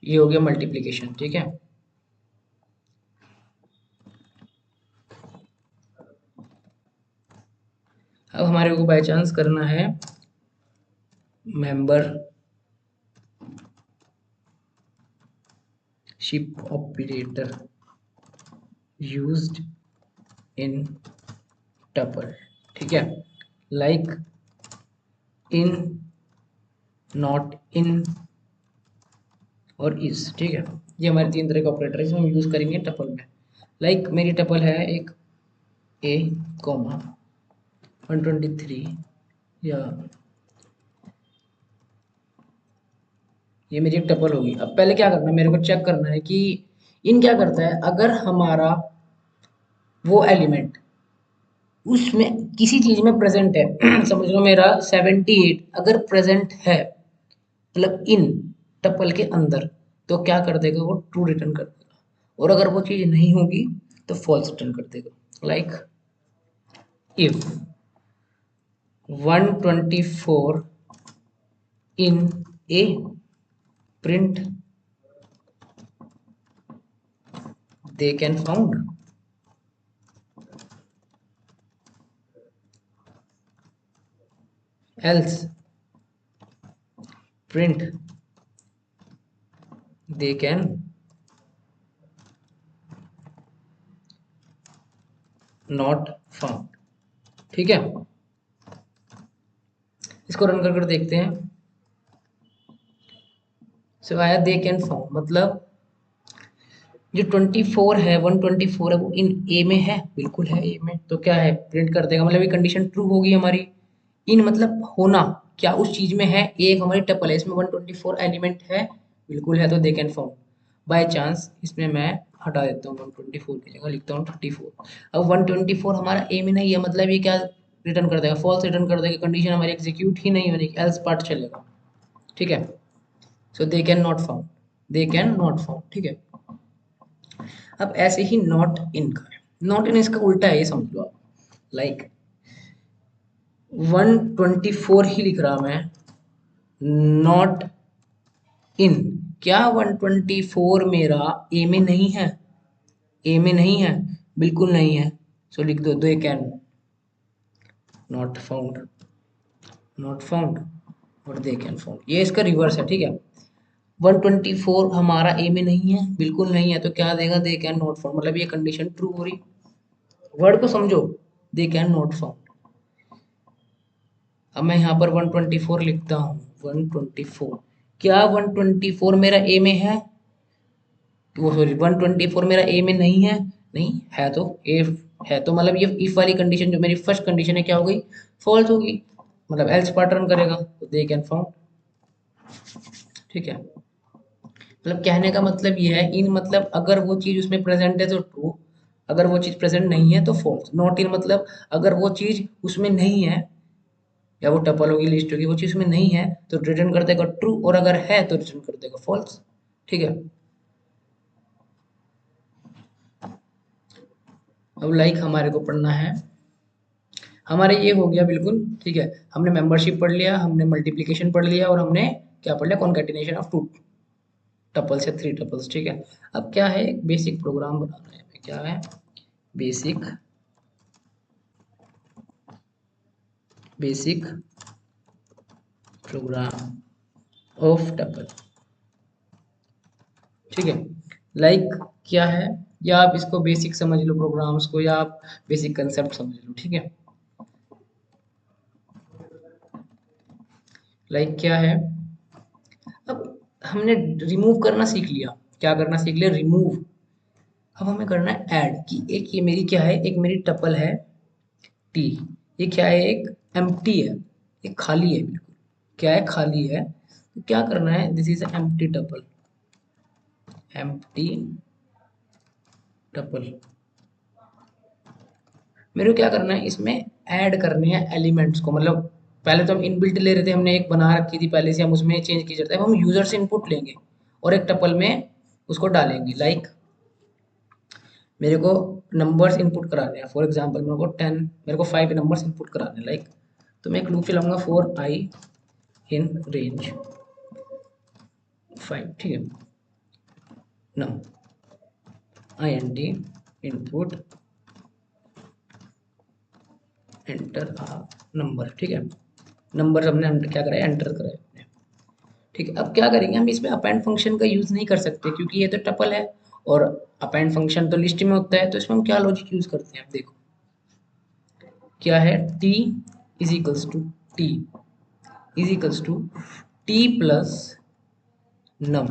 ये हो गया मल्टीप्लीकेशन, ठीक है। अब हमारे को बाय चांस करना है membership operator used in tuple, ठीक है, लाइक इन, नॉट इन और इज, ठीक है। ये हमारे तीन तरह के ऑपरेटर है जो हम यूज करेंगे टपल में। लाइक मेरी टपल है एक ए कॉमा 123, या ये मेरी एक टपल होगी। अब पहले क्या करना है, मेरे को चेक करना है कि इन क्या करता है। अगर हमारा वो एलिमेंट उसमें किसी चीज में प्रेजेंट है समझ लो मेरा 78 अगर प्रेजेंट है, मतलब इन टपल के अंदर, तो क्या कर देगा वो ट्रू रिटर्न कर देगा। और अगर वो चीज नहीं होगी तो फॉल्स रिटर्न कर देगा। Like if 124 in A print they can found, else print they can not found, ठीक है। इसको रन कर देखते हैं। सो आया दे कैन फाउंड, मतलब जो 24 है 124 है वो इन ए में है, बिल्कुल है ए में, तो क्या है प्रिंट कर देगा, मतलब ये कंडीशन ट्रू होगी हमारी। इन मतलब होना, क्या उस चीज में है, एक हमारी टपल है इसमें 124 एलिमेंट है, बिल्कुल है, तो they can found. By chance इसमें मैं हटा देता हूँ 124 की जगह लिखता हूँ 34। अब 124 हमारा ए में नहीं है, मतलब ये क्या रिटर्न कर देगा, फॉल्स रिटर्न कर देगा, कंडीशन हमारी एग्जीक्यूट ही नहीं होने की, एल्स पार्ट चलेगा, ठीक है। So they can not found, they can not found, ठीक है। अब ऐसे ही नॉट इन का, नॉट इन इसका उल्टा है, ये समझ लो आप। लाइक 124 ही लिख रहा मैं, नॉट इन, क्या 124 मेरा ए में नहीं है, ए में नहीं है, बिल्कुल नहीं है, सो लिख दो दे can not found, not found और दे कैन फाउंड, ये इसका रिवर्स है, ठीक है। 124 हमारा ए में नहीं है, बिल्कुल नहीं है, तो क्या देगा दे कैन नॉट फाउंड, मतलब ये कंडीशन ट्रू हो रही। वर्ड को समझो, दे कैन नॉट फाउंड। अब मैं यहाँ पर 124 लिखता हूँ, 124, क्या 124 मेरा ए में है, वो सॉरी 124 मेरा ए में नहीं है, नहीं है तो ए है, तो मतलब ये इफ वाली कंडीशन जो मेरी फर्स्ट कंडीशन है क्या हो गई, फॉल्स होगी, मतलब एल्स पार्ट रन करेगा, तो दे कैन फाउंड, ठीक है। मतलब कहने का मतलब ये है, इन मतलब अगर वो चीज उसमें प्रेजेंट है तो ट्रू, अगर वो चीज प्रेजेंट नहीं है तो फॉल्स। नॉट इन मतलब अगर वो चीज उसमें नहीं है, या वो टपल होगी लिस्ट होगी, वो चीज उसमें नहीं है तो रिटर्न कर देगा ट्रू, और अगर है तो रिटर्न कर देगा फॉल्स, ठीक है। अब लाइक हमारे को पढ़ना है, हमारे ये हो गया बिल्कुल, ठीक है। हमने मेंबरशिप पढ़ लिया, हमने मल्टीप्लिकेशन पढ़ लिया, और हमने क्या पढ़ लिया, कॉन्केटिनेशन ऑफ टू टपल्स या थ्री टपल्स, ठीक है। अब क्या है, एक बेसिक प्रोग्राम बनाना है, क्या है basic, basic programme of tuple, ठीक है। लाइक क्या है, या आप इसको बेसिक समझ लो प्रोग्राम्स को, या आप बेसिक कंसेप्ट समझ लो, ठीक है। लाइक क्या है, अब हमने रिमूव करना सीख लिया, क्या करना सीख लिया, रिमूव। अब हमें करना है ऐड, कि एक ये मेरी क्या है, एक मेरी टपल है टी, ये क्या है, एक एम्प्टी है, ये खाली है बिल्कुल, क्या है, खाली है, तो क्या करना है, this is empty tuple, empty tuple. मेरे को क्या करना है, इसमें ऐड करने हैं एलिमेंट्स को, मतलब पहले तो हम इनबिल्ट ले रहे थे, हमने एक बना रखी थी पहले से, हम उसमें चेंज की जाता है, हम यूजर से इनपुट लेंगे और एक टपल में उसको डालेंगे। लाइक मेरे को नंबर्स इनपुट कराने हैं, फॉर एग्जांपल मेरे को 10, मेरे को 5 नंबर्स इनपुट कराने हैं, लाइक तो मैं एक लूप चलाऊंगा फॉर आई इन रेंज 5, ठीक है। Now I N D input enter number, ठीक है। नंबर हमने क्या करा है, एंटर करा है, ठीक है। अब क्या करेंगे, हम इसमें अपेंड फंक्शन का यूज नहीं कर सकते क्योंकि ये तो टपल है, और अपेंड फंक्शन तो लिस्ट में होता है। तो इसमें हम क्या लॉजिक यूज करते हैं, अब देखो क्या है, t is equals to T is equals to T plus num.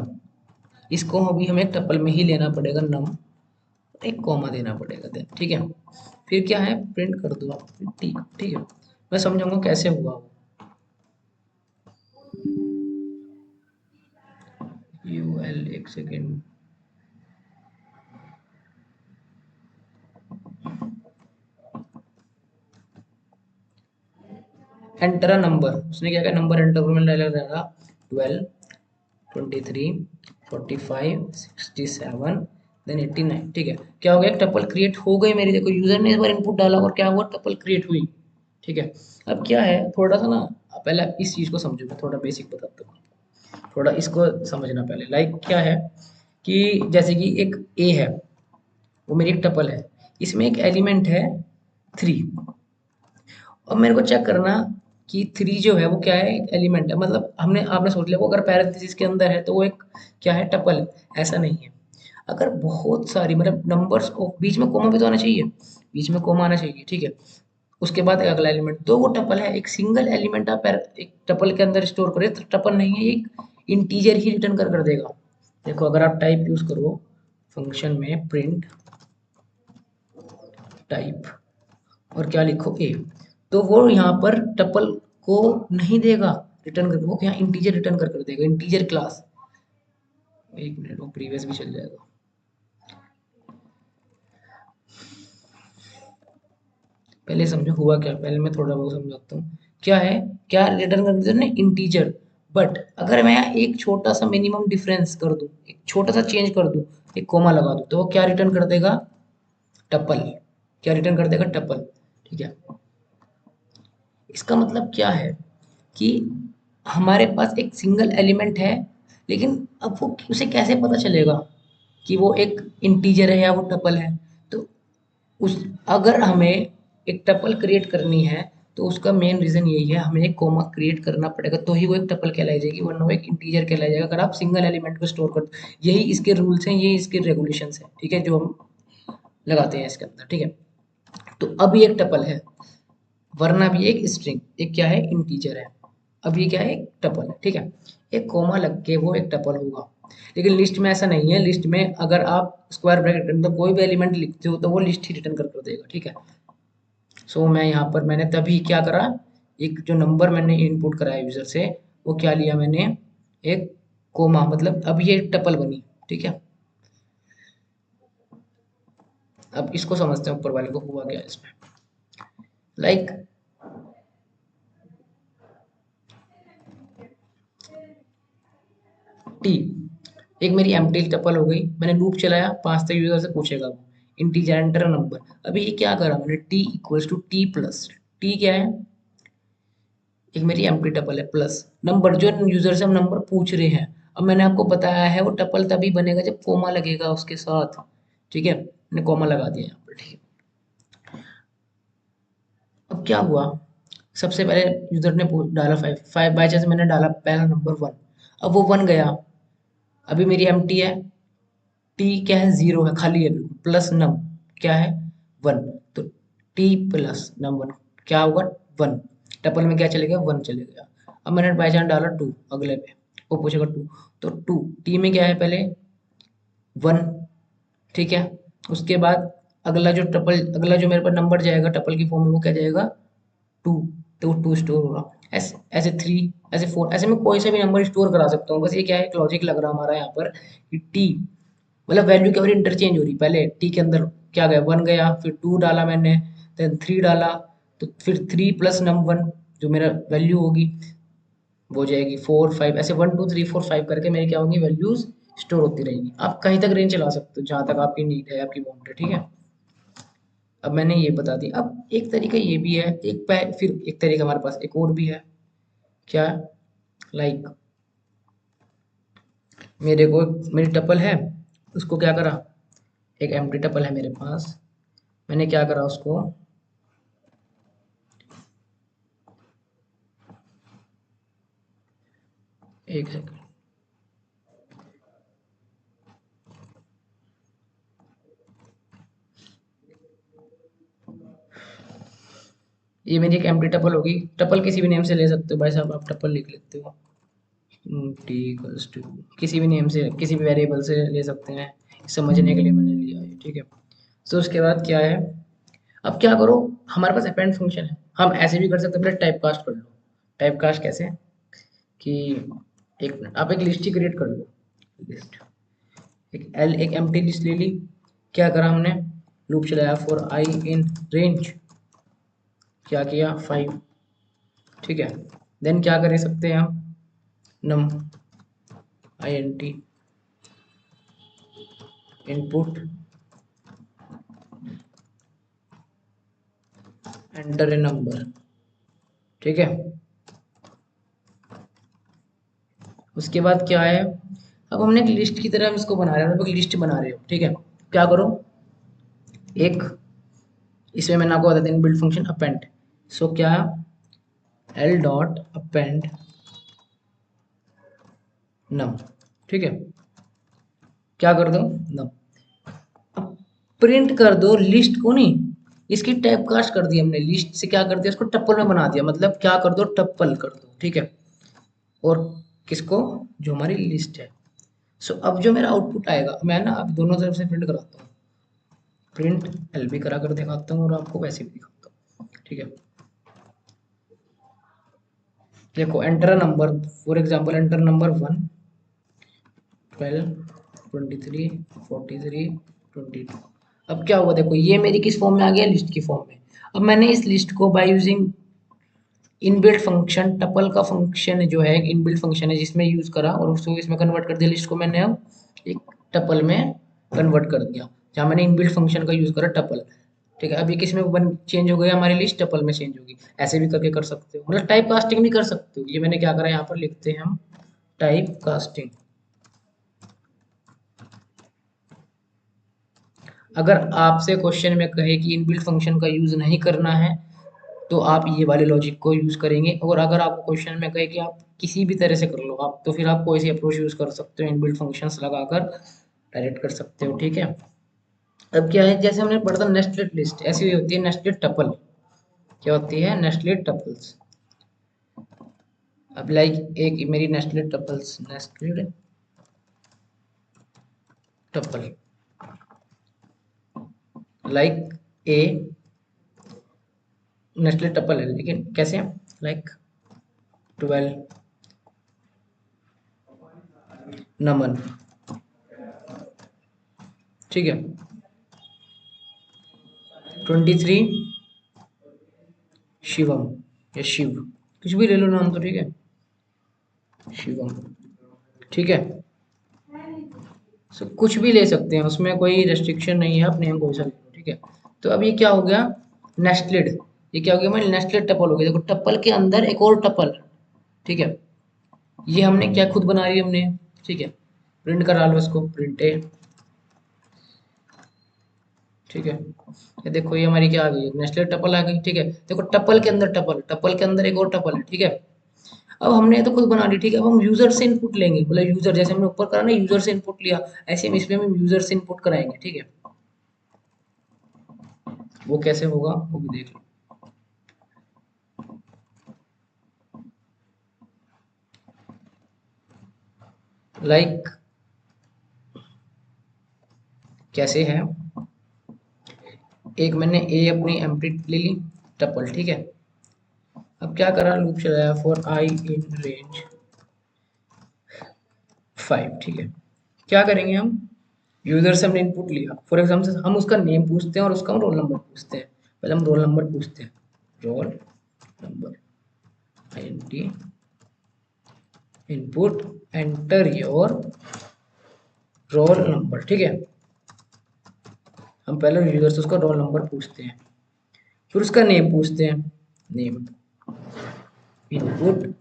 इसको अभी हमें टपल में ही लेना पड़ेगा नम, एक कॉमा देना पड़ेगा देन, ठीक है। फिर क्या है, प्रिंट कर दो आप टी, ठीक है। मैं समझाऊंगा कैसे हुआ वो। यूएल, एक सेकेंड, एंटर अ नंबर, उसने क्या किया, नंबर एंटर में डाला 12 23 45 67 देन 89, ठीक है। क्या हो गया, टपल क्रिएट हो गई मेरी, देखो यूजर ने इस बार इनपुट डाला और क्या हुआ, टपल क्रिएट हुई, ठीक है। अब क्या है, थोड़ा सा ना, पहले आप इस चीज को समझो, मैं थोड़ा बेसिक बताता हूँ, थोड़ा इसको समझना पहले। लाइक क्या है कि जैसे कि एक ए है, वो मेरी एक टपल है, इसमें एक एलिमेंट है 3, और मेरे को चेक करना कि 3 जो है वो क्या है, एक एलिमेंट है, मतलब हमने आपने सोच लिया वो अगर पैरेंथेसिस के अंदर है तो वो एक क्या है, टपल है। ऐसा नहीं है, अगर बहुत सारी मतलब नंबर्स को बीच में कोमा भी तो आना चाहिए, बीच में कोमा आना चाहिए, ठीक है। उसके बाद एक अगला एलिमेंट, तो वो टपल है। एक सिंगल एलिमेंट आप एक टपल के अंदर स्टोर करें तो टपल नहीं है, एक इंटीजर ही रिटर्न कर देगा। देखो अगर आप टाइप यूज करो फंक्शन में, प्रिंट टाइप और क्या लिखो ए, तो वो यहाँ पर टपल को नहीं देगा रिटर्न करके, वो यहाँ इंटीजर रिटर्न कर देगा, इंटीजर क्लास। एक मिनट, वो प्रीवियस भी चल जाएगा। पहले समझो हुआ क्या, पहले मैं थोड़ा बहुत समझाता हूँ क्या है। क्या रिटर्न कर देते हैं, इंटीजर। बट अगर मैं यहाँ एक छोटा सा मिनिमम डिफरेंस कर दूं, एक छोटा सा चेंज कर दूं, एक कोमा लगा दूं, तो वो क्या रिटर्न कर देगा, टपल। क्या रिटर्न कर देगा, टपल, ठीक है। इसका मतलब क्या है कि हमारे पास एक सिंगल एलिमेंट है, लेकिन अब वो उसे कैसे पता चलेगा कि वो एक इंटीजर है या वो टपल है। तो उस अगर हमें एक टपल क्रिएट करनी है तो उसका मेन रीजन यही है, हमें एक कॉमा क्रिएट करना पड़ेगा, तो ही वो एक टपल कहलाई जाएगी, वरना वो एक इंटीजर कहलाई जाएगा अगर आप सिंगल एलिमेंट को स्टोर कर। यही इसके रूल्स हैं, यही इसके रेगुलेशंस हैं, ठीक है, जो हम लगाते हैं इसके अंदर, ठीक है। तो अब ये एक टपल है, वरना भी एक स्ट्रिंग, एक क्या है, इंटीजर है। अब ये क्या है, एक टपल है, ठीक है। एक कोमा लग के वो एक टपल होगा, लेकिन लिस्ट में ऐसा नहीं है। लिस्ट में अगर आप स्क्वायर ब्रैकेट के अंदर कोई भी एलिमेंट लिखते हो तो वो लिस्ट ही रिटर्न कर देगा, ठीक है। सो मैं यहाँ पर मैंने तभी क्या करा, एक जो नंबर मैंने इनपुट कराया यूजर से, वो क्या लिया मैंने, एक कोमा, मतलब अब ये टपल बनी, ठीक है। अब इसको समझते हैं ऊपर वाले को हुआ क्या इसमें। लाइक टी, एक मेरी एम्प्टी टपल हो गई, मैंने लूप चलाया, 5 तक यूजर से पूछेगा वो, इंटीजर एंटर नंबर। अभी ये क्या करा मैंने, T equals to T plus, T क्या है, एक मेरी एम्प्टी टपल है, प्लस नंबर, जो यूजर से हम नंबर पूछ रहे हैं। अब मैंने आपको बताया है वो टपल तभी बनेगा जब कोमा लगेगा उसके साथ, ठीक है। मैंने कोमा लगा दिया यहाँ पर, ठीक है। अब क्या हुआ, सबसे पहले यूजर ने डाला 5, 5 बाई चांस मैंने डाला पहला नंबर 1, अब वो 1 गया, अभी मेरी एम्प्टी है, टी क्या है, 0 है, खाली है बिल्कुल, प्लस नम क्या है, 1, तो टी प्लस नम 1 क्या होगा, 1, टपल में क्या चलेगा, 1 चलेगा। अब मैंने बाई चांस डाला 2 अगले पे, वो पूछेगा 2, तो 2 टी में क्या है, पहले 1, ठीक है। उसके बाद अगला जो टपल, अगला जो मेरे पास नंबर जाएगा टपल की फॉर्म में, वो क्या जाएगा, 2, तो 2 स्टोर होगा। ऐसे ऐसे 3, ऐसे 4, ऐसे में कोई सा भी नंबर स्टोर करा सकता हूँ। बस ये क्या है, एक लॉजिक लग रहा हमारा यहाँ पर कि टी मतलब वैल्यू क्या हो रही, इंटरचेंज हो रही, पहले टी के अंदर क्या गया, 1 गया, फिर 2 डाला मैंने, देन 3 डाला, तो फिर 3 प्लस नम 1 जो मेरा वैल्यू होगी वो जाएगी 4 5, ऐसे 1 2 3 4 5 करके मेरी क्या होंगी, वैल्यूज स्टोर होती रहेंगी। आप कहीं तक रेंज चला सकते हो जहां तक आपकी नीड है, आपकी वांट है, ठीक है। अब मैंने ये बता दिया। अब एक तरीका ये भी है, फिर एक तरीका हमारे पास एक और भी है, क्या, लाइक मेरे को मेरी टपल है, उसको क्या करा, एक एम्प्टी टपल है मेरे पास, मैंने क्या करा उसको, एक सेकंड, ये मेरी एक एम्प्टी टपल होगी। टपल किसी भी नेम से ले सकते हो भाई साहब, आप टपल लिख लेते हो टी इक्वल्स टू, किसी भी नेम से किसी भी वेरिएबल से ले सकते हैं, समझने के लिए मैंने लिया है, ठीक है। तो उसके बाद क्या है, अब क्या करो, हमारे पास अपेंड फंक्शन है, हम ऐसे भी कर सकते हैं, पहले टाइप कास्ट कर लो। टाइप कास्ट कैसे कि एक मिनट, आप एक लिस्ट ही क्रिएट कर लो, लिस्ट, एक एम्प्टी लिस्ट ले ली। क्या करा हमने, लूप चलाया फॉर आई इन रेंज, क्या किया 5, ठीक है। देन क्या कर सकते हैं हम, num I N T input enter a number, ठीक है। उसके बाद क्या है, अब हमने एक लिस्ट की तरह इसको बना रहे हैं, मतलब एक लिस्ट बना रहे हो, ठीक है। क्या करो, एक इसमें मैंने आपको बता दें बिल्ड फंक्शन अपेंड, सो क्या, एल डॉट अपेंड नम, ठीक है। क्या कर दो, नम, अब प्रिंट कर दो लिस्ट को, नहीं इसकी टाइप कास्ट कर दी हमने, लिस्ट से क्या कर दिया, इसको टप्पल में बना दिया, मतलब क्या कर दो, टप्पल कर दो, ठीक है। और किसको, जो हमारी लिस्ट है। सो अब जो मेरा आउटपुट आएगा, मैं ना अब दोनों तरफ से प्रिंट कराता हूँ, प्रिंट एल भी करा कर दिखाता हूँ और आपको वैसे भी दिखाता हूँ, ठीक है। देखो enter number, for example enter number 1, 12, 23, 43, 22। अब क्या हुआ, देखो ये मेरी किस फॉर्म में आ गया, लिस्ट की फॉर्म में। अब मैंने इस लिस्ट को by using inbuilt function, tuple का फंक्शन जो है इनबिल्ट फंक्शन है जिसमें यूज करा, और उसको इसमें कन्वर्ट कर दिया, लिस्ट को मैंने अब एक टपल में कन्वर्ट कर दिया, जहाँ मैंने इनबिल्ट फंक्शन का यूज करा टपल, ठीक है। अब ये किस में बन चेंज हो गई, हमारी लिस्ट टपल में चेंज होगी। ऐसे भी करके कर सकते हो, मतलब टाइप कास्टिंग भी कर सकते हो। ये मैंने क्या करा, यहाँ पर लिखते हैं हम टाइप कास्टिंग। अगर आपसे क्वेश्चन में कहे कि इनबिल्ट फंक्शन का यूज नहीं करना है, तो आप ये वाले लॉजिक को यूज करेंगे, और अगर आपको क्वेश्चन में कहे कि आप किसी भी तरह से कर लो आप, तो फिर आप कोई सी अप्रोच यूज कर सकते हो, इनबिल्ट फंक्शंस लगाकर डायरेक्ट कर सकते हो, ठीक है। अब क्या है, जैसे हमने पढ़ा था नेस्टेड लिस्ट, ऐसी हुई होती है नेस्टेड टपल। क्या होती है, नेस्टेड टपल्स। अब लाइक एक मेरी nested tuples, nested tuple like a, nested tuple है लेकिन कैसे, लाइक 12 नमन, ठीक है। 23 शिवम, या शिव, कुछ भी ले लो नाम तो, ठीक है, शिवम, ठीक है। सो कुछ भी ले सकते हैं, उसमें कोई रेस्ट्रिक्शन नहीं है, आप नेम कोई सा ले लो, ठीक है। तो अब ये क्या हो गया, नेस्टेड, ये क्या हो गया हमारी नेस्टेड टपल हो गया। देखो टपल के अंदर एक और टपल, ठीक है। ये हमने क्या खुद बना रही हमने, ठीक है। प्रिंट करा लो इसको, प्रिंट ए, ठीक है। ये देखो ये हमारी क्या आ गई, नेस्टेड टपल आ गई, ठीक है। देखो टपल के अंदर टपल, टपल के अंदर एक और टपल है, ठीक है। अब हमने ये तो खुद बना ली, ठीक है। अब हम यूजर से इनपुट लेंगे, मतलब यूजर, जैसे हमने ऊपर करा ना यूजर से इनपुट लिया, ऐसे हम इसमें हम यूजर से इनपुट कराएंगे, ठीक है। वो कैसे होगा वो भी देख लो, लाइक कैसे है, एक मैंने ए अपनी एम्प्टी ले ली टपल, ठीक है। अब क्या करा, लूप चलाया फॉर आई इन रेंज 5, ठीक है। क्या करेंगे हम, यूजर से हमने इनपुट लिया, फॉर एग्जाम्पल हम उसका नेम पूछते हैं और उसका हम रोल नंबर पूछते हैं। पहले हम रोल नंबर पूछते हैं, roll number I N T input enter your roll number, ठीक है। हम पहले यूजर से उसका रोल नंबर पूछते हैं, फिर उसका नेम पूछते हैं, name input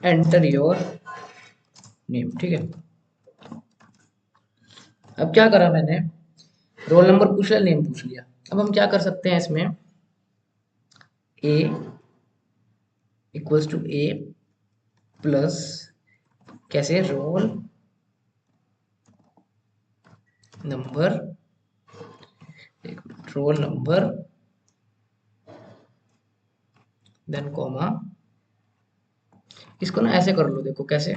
enter your name, ठीक है। अब क्या करा मैंने, रोल नंबर पूछ लिया, नेम पूछ लिया। अब हम क्या कर सकते हैं इसमें, A equals to A plus कैसे, roll number, roll number then comma. इसको ना ऐसे कर लो, देखो कैसे,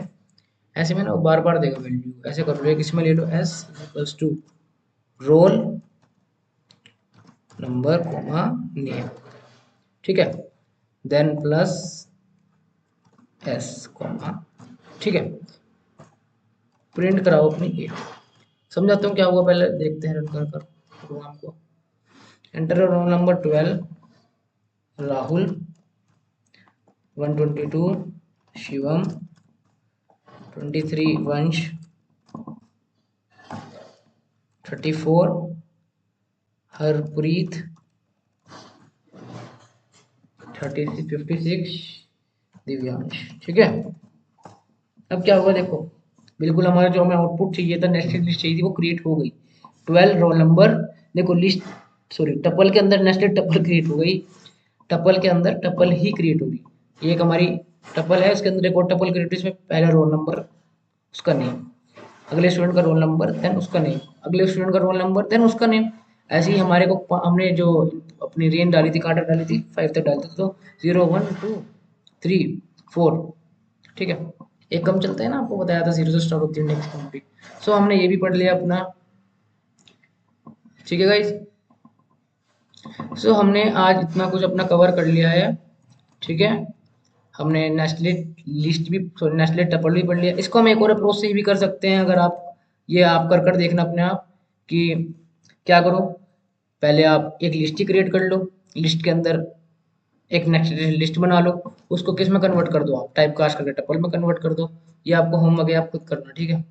ऐसे में ना बार बार देगा वैल्यू, ऐसे कर लो, एक इसमें ले लो S equals to roll number comma name, ठीक है, देन प्लस एस कॉमा, ठीक है, प्रिंट कराओ अपनी एट। समझाता हूँ क्या हुआ, पहले देखते हैं रन कर कर प्रोग्राम को। Enter roll number 12 Rahul, 122 Shivam, 23 वंश, 34 हरप्रीत, 56 दिव्यांश, ठीक है। अब क्या हुआ देखो, बिल्कुल हमारा जो हमें आउटपुट चाहिए था, नेस्टेड लिस्ट चाहिए थी, वो क्रिएट हो गई। 12 रोल नंबर, देखो लिस्ट, सॉरी टपल के अंदर नेस्टेड टपल क्रिएट हो गई, टपल के अंदर टपल ही क्रिएट होगी। ये एक हमारी टपल है, उसके अंदर एक और टपल क्रिएट, इसमें पहला रोल नंबर, उसका नेम, अगले स्टूडेंट का रोल नंबर, देन उसका नेम, अगले स्टूडेंट का रोल नंबर, देन उसका नेम। ऐसे ही हमारे को हमने जो अपनी रेंज डाली थी, काटा डाली थी, 5 तक डालते थे, तो 0 1 2 3 4, ठीक है। एक कम चलता है ना, आपको बताया था 0 से स्टार्ट होती है नेक्स्ट कंप्लीट। सो हमने ये भी पढ़ लिया अपना, ठीक है गाइस। सो हमने आज इतना कुछ अपना कवर कर लिया है, ठीक है। हमने नेस्टेड लिस्ट भी, सॉरी नेस्टेड टपल भी पढ़ लिया। इसको हम एक और अप्रोच से भी कर सकते हैं, अगर आप, ये आप कर कर देखना अपने आप कि क्या करो। पहले आप एक लिस्ट ही क्रिएट कर लो, लिस्ट के अंदर एक नेस्टेड लिस्ट बना लो, उसको किस में कन्वर्ट कर दो, आप टाइप कास्ट करके टपल में कन्वर्ट कर दो। ये आपको होमवर्क है, आप खुद करना, ठीक है।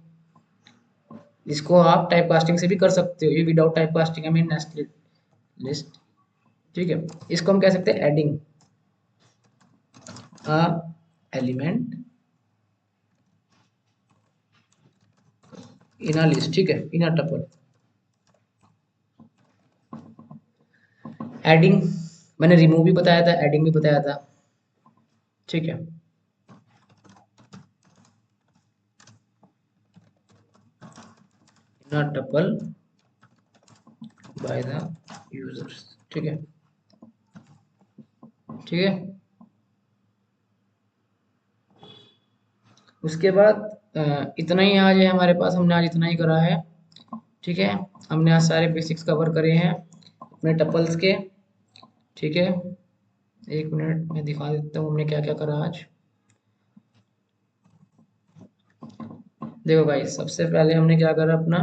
इसको आप टाइप कास्टिंग से भी कर सकते हो, ये without type casting I mean nested list, ठीक है। इसको हम कह सकते हैं adding a element in a list, ठीक है, इन अ टपल। एडिंग मैंने रिमूव भी बताया था, एडिंग भी बताया था, ठीक है। इन a tuple by the users, ठीक है, ठीक है। उसके बाद इतना ही आज है हमारे पास, हमने आज इतना ही करा है, ठीक है। हमने आज सारे बेसिक्स कवर करे हैं अपने टपल्स के, ठीक है। एक मिनट मैं दिखा देता हूँ हमने क्या क्या करा आज। देखो भाई, सबसे पहले हमने क्या करा अपना,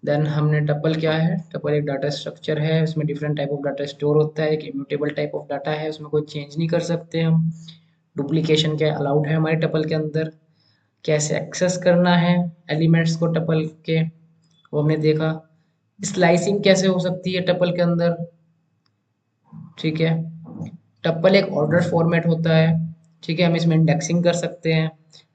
देन हमने टपल क्या है, टपल एक डाटा स्ट्रक्चर है, उसमें different type of data store होता है, एक इम्यूटेबल टाइप ऑफ डाटा है, उसमें कोई चेंज नहीं कर सकते हम। डुप्लीकेशन क्या अलाउड है हमारे टपल के अंदर, कैसे एक्सेस करना है एलिमेंट्स को टपल के, वो हमने देखा। स्लाइसिंग कैसे हो सकती है टपल के अंदर, ठीक है। टप्पल एक ऑर्डर फॉर्मेट होता है, ठीक है, हम इसमें इंडेक्सिंग कर सकते हैं।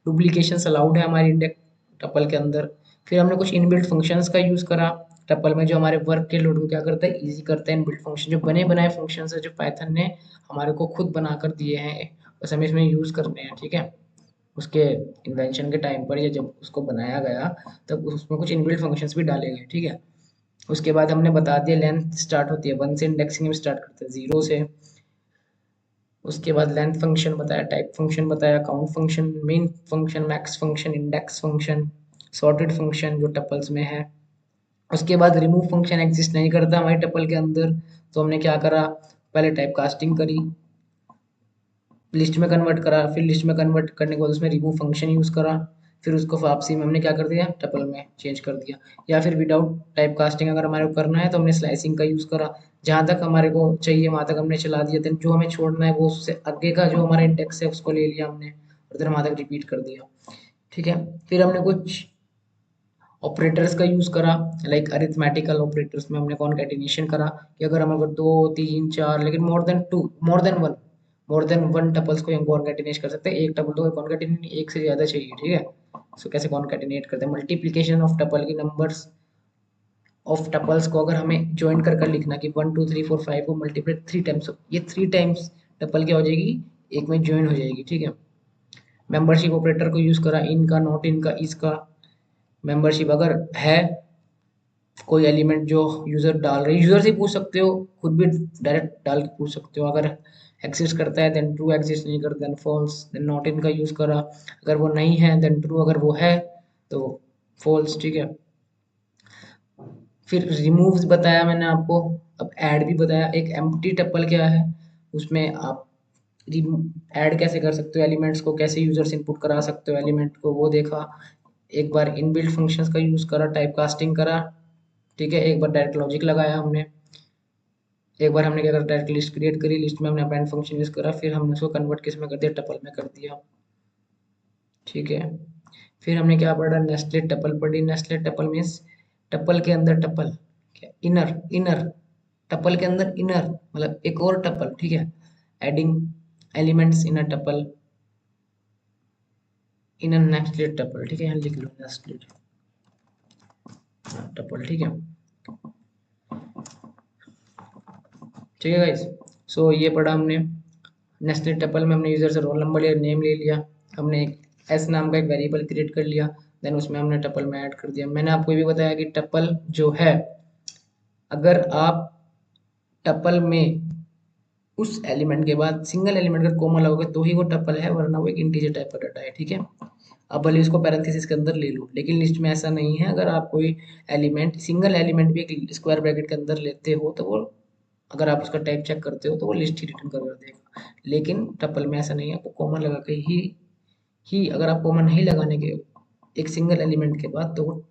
डुप्लीकेशन अलाउड है हमारी इंडेक्स टप्पल के अंदर। फिर हमने कुछ इनबिल्ट फंक्शंस का यूज़ करा टप्पल में, जो हमारे वर्क के लोड को क्या करता है, इजी करता है। इनबिल्ट फंक्शन जो बने बनाए फंक्शंस है, जो पाइथन ने हमारे को खुद बना कर दिए हैं, बस हमें इसमें यूज़ करने हैं, ठीक है। उसके इन्वेंशन के टाइम पर या जब उसको बनाया गया, तब उसमें कुछ इनबिल्ट फंक्शंस भी डाले गए, ठीक है। उसके बाद हमने बता दिया लेंथ स्टार्ट होती है 1 से, इंडेक्सिंग में स्टार्ट करते हैं 0 से। उसके बाद लेंथ फंक्शन बताया, टाइप फंक्शन बताया, count function, main function, max function, index function, sorted function जो टपल्स में है। उसके बाद रिमूव फंक्शन एग्जिस्ट नहीं करता हमारे टपल के अंदर, तो हमने क्या करा, पहले टाइप कास्टिंग करी, लिस्ट में कन्वर्ट करा, फिर लिस्ट में कन्वर्ट करने के बाद उसमें रिमूव फंक्शन यूज़ करा, फिर उसको वापसी में हमने क्या कर दिया, टपल में चेंज कर दिया। या फिर विदाउट टाइप कास्टिंग अगर हमारे को करना है, तो हमने स्लाइसिंग का यूज़ करा, जहाँ तक हमारे को चाहिए वहाँ तक हमने चला दिया, देन जो हमें छोड़ना है वो उससे आगे का जो हमारा इंडेक्स है उसको ले लिया हमने, और देन वहाँ तक रिपीट कर दिया, ठीक है। फिर हमने कुछ ऑपरेटर्स का यूज़ करा, लाइक अरिथमेटिकल ऑपरेटर्स में हमने कॉनकैटिनेशन करा, कि अगर हम अगर 2 3 4 लेकिन मोर देन वन टपल्स को हम कॉनकैटिनेट कर सकते हैं। एक टपल तो कॉनकैटिनेट नहीं, एक से ज़्यादा चाहिए, ठीक है। सो कैसे कॉनकैटिनेट करते हैं, मल्टीप्लिकेशन ऑफ टपल की नंबर्स ऑफ टपल्स को अगर हमें ज्वाइन कर कर लिखना कि 1 2 3 4 5 को मल्टीप्लाई 3 टाइम्स, ये 3 टाइम्स टपल क्या हो जाएगी, एक में ज्वाइन हो जाएगी, ठीक है। मेंबरशिप ऑपरेटर को यूज़ करा, इनका, नॉट इनका, इसका। मेंबरशिप अगर है कोई एलिमेंट जो यूजर डाल रहे, यूजर से पूछ सकते हो, खुद भी डायरेक्ट डाल के पूछ सकते हो। अगर एग्जिस्ट करता है देन ट्रू, एग्जिस्ट नहीं करता then false, then not in का यूज करा, अगर वो नहीं है देन ट्रू, अगर वो है तो फॉल्स, ठीक है। फिर रिमूव बताया मैंने आपको, अब ऐड भी बताया। एक एम्प्टी टपल क्या है, उसमें आप ऐड कैसे कर सकते हो एलिमेंट्स को, कैसे यूजर्स इनपुट करा सकते हो एलिमेंट को, वो देखा। एक बार इनबिल्ट फंक्शंस का यूज करा, टाइप कास्टिंग करा, ठीक है। एक बार डायरेक्ट लॉजिक लगाया हमने। एक बार हमने क्या करा, डायरेक्ट लिस्ट क्रिएट करी, लिस्ट में हमने अपेंड फंक्शन यूज करा, फिर हमने उसको कन्वर्ट किस में कर दिया, टपल में कर दिया, ठीक है। फिर हमने क्या पढ़ा, नेस्टेड टपल पढ़ी। नेस्टेड टपल मीन्स टपल के अंदर टपल, क्या इनर, इनर टपल के अंदर इनर मतलब एक और टपल, ठीक है। Adding elements in a tuple, in a nested tuple, ठीक है। यहाँ लिख लो नेस्टेड टपल, ठीक है, ठीक है गाइस। सो ये पढ़ा हमने। नेस्टेड टपल में हमने यूजर से रोल नंबर लिया, नेम ले लिया, हमने एक एस नाम का एक वेरिएबल क्रिएट कर लिया, देन उसमें हमने टपल में ऐड कर दिया। मैंने आपको ये भी बताया कि टपल जो है, अगर आप टपल में उस एलिमेंट के बाद सिंगल एलिमेंट का कॉमा लगाओगे तो ही वो टपल है, वरना वो एक इंटीजर टाइप का डाटा है, ठीक है। अब भले इसको पैरेंथेसिस के अंदर ले लो, लेकिन लिस्ट में ऐसा नहीं है। अगर आप कोई एलिमेंट, सिंगल एलिमेंट भी एक स्क्वायर ब्रैकेट के अंदर लेते हो तो वो, अगर आप उसका टाइप चेक करते हो तो वो लिस्ट ही रिटर्न कर देगा। लेकिन टपल में ऐसा नहीं है, आपको कॉमा लगा के ही अगर आप कॉमा नहीं लगाने के एक सिंगल एलिमेंट के बाद, तो वो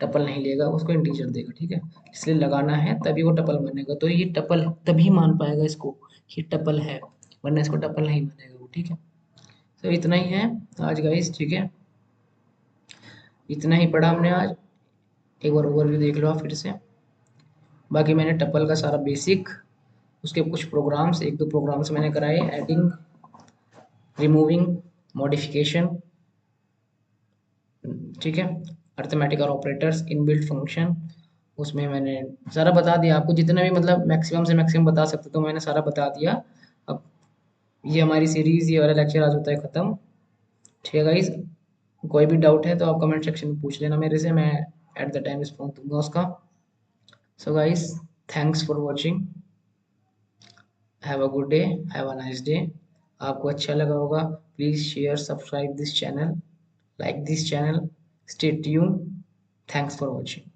टपल नहीं लेगा, उसको इंटीजर देगा, ठीक है। इसलिए लगाना है तभी वो टपल मानेगा, तो ये टपल तभी मान पाएगा इसको कि टपल है, वरना इसको टपल नहीं मानेगा वो, ठीक है। तो इतना ही है आज गाइस, ठीक है। इतना ही पढ़ा हमने आज। एक बार ओवरव्यू देख लो आप फिर से। बाकी मैंने टपल का सारा बेसिक, उसके कुछ प्रोग्राम्स, एक दो प्रोग्राम्स मैंने कराए, एडिंग, रिमूविंग, मॉडिफिकेशन, ठीक है, अर्थमेटिक और ऑपरेटर्स, इनबिल्ट फंक्शन, उसमें मैंने सारा बता दिया आपको, जितना भी मतलब मैक्सिमम से मैक्सिमम बता सकते तो मैंने सारा बता दिया। अब ये हमारी सीरीज, ये वाला लेक्चर आज होता है ख़त्म, ठीक है गाइज। कोई भी डाउट है तो आप कमेंट सेक्शन में पूछ लेना मेरे से, मैं एट द टाइम रिस्पॉन्स दूंगा उसका। So guys, thanks for watching, have a good day, have a nice day. आपको अच्छा लगा होगा, please share, subscribe this channel, like this channel, stay tune, thanks for watching.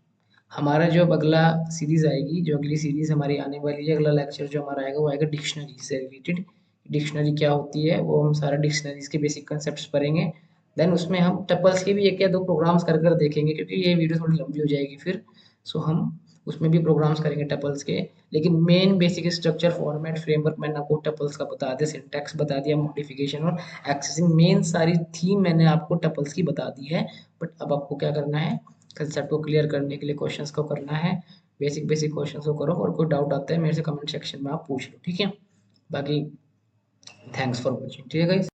हमारा जो अब अगला सीरीज आएगी, जो अगली सीरीज हमारी आने वाली है, अगला लेक्चर जो हमारा आएगा वो आएगा डिक्शनरी से रिलेटेड। डिक्शनरी क्या होती है, वो हम सारा डिक्शनरीज के बेसिक कंसेप्ट पढ़ेंगे। देन उसमें हम टपल्स के भी एक या दो प्रोग्राम्स कर कर देखेंगे, क्योंकि ये वीडियो थोड़ी लंबी हो जाएगी फिर। सो हम उसमें भी प्रोग्राम्स करेंगे टपल्स के, लेकिन main basic structure, format, framework मैंने आपको टपल्स का बता दिया, सिंटैक्स बता दिया, मॉडिफिकेशन और एक्सेसिंग, मेन सारी थीम मैंने आपको टपल्स की बता दी है। बट अब आपको क्या करना है, कंसेप्ट को क्लियर करने के लिए क्वेश्चंस को करना है, बेसिक बेसिक क्वेश्चंस को करो, और कोई डाउट आता है मेरे से कमेंट सेक्शन में आप पूछ लो, ठीक है। बाकी थैंक्स फॉर वॉचिंग, ठीक है गाइस।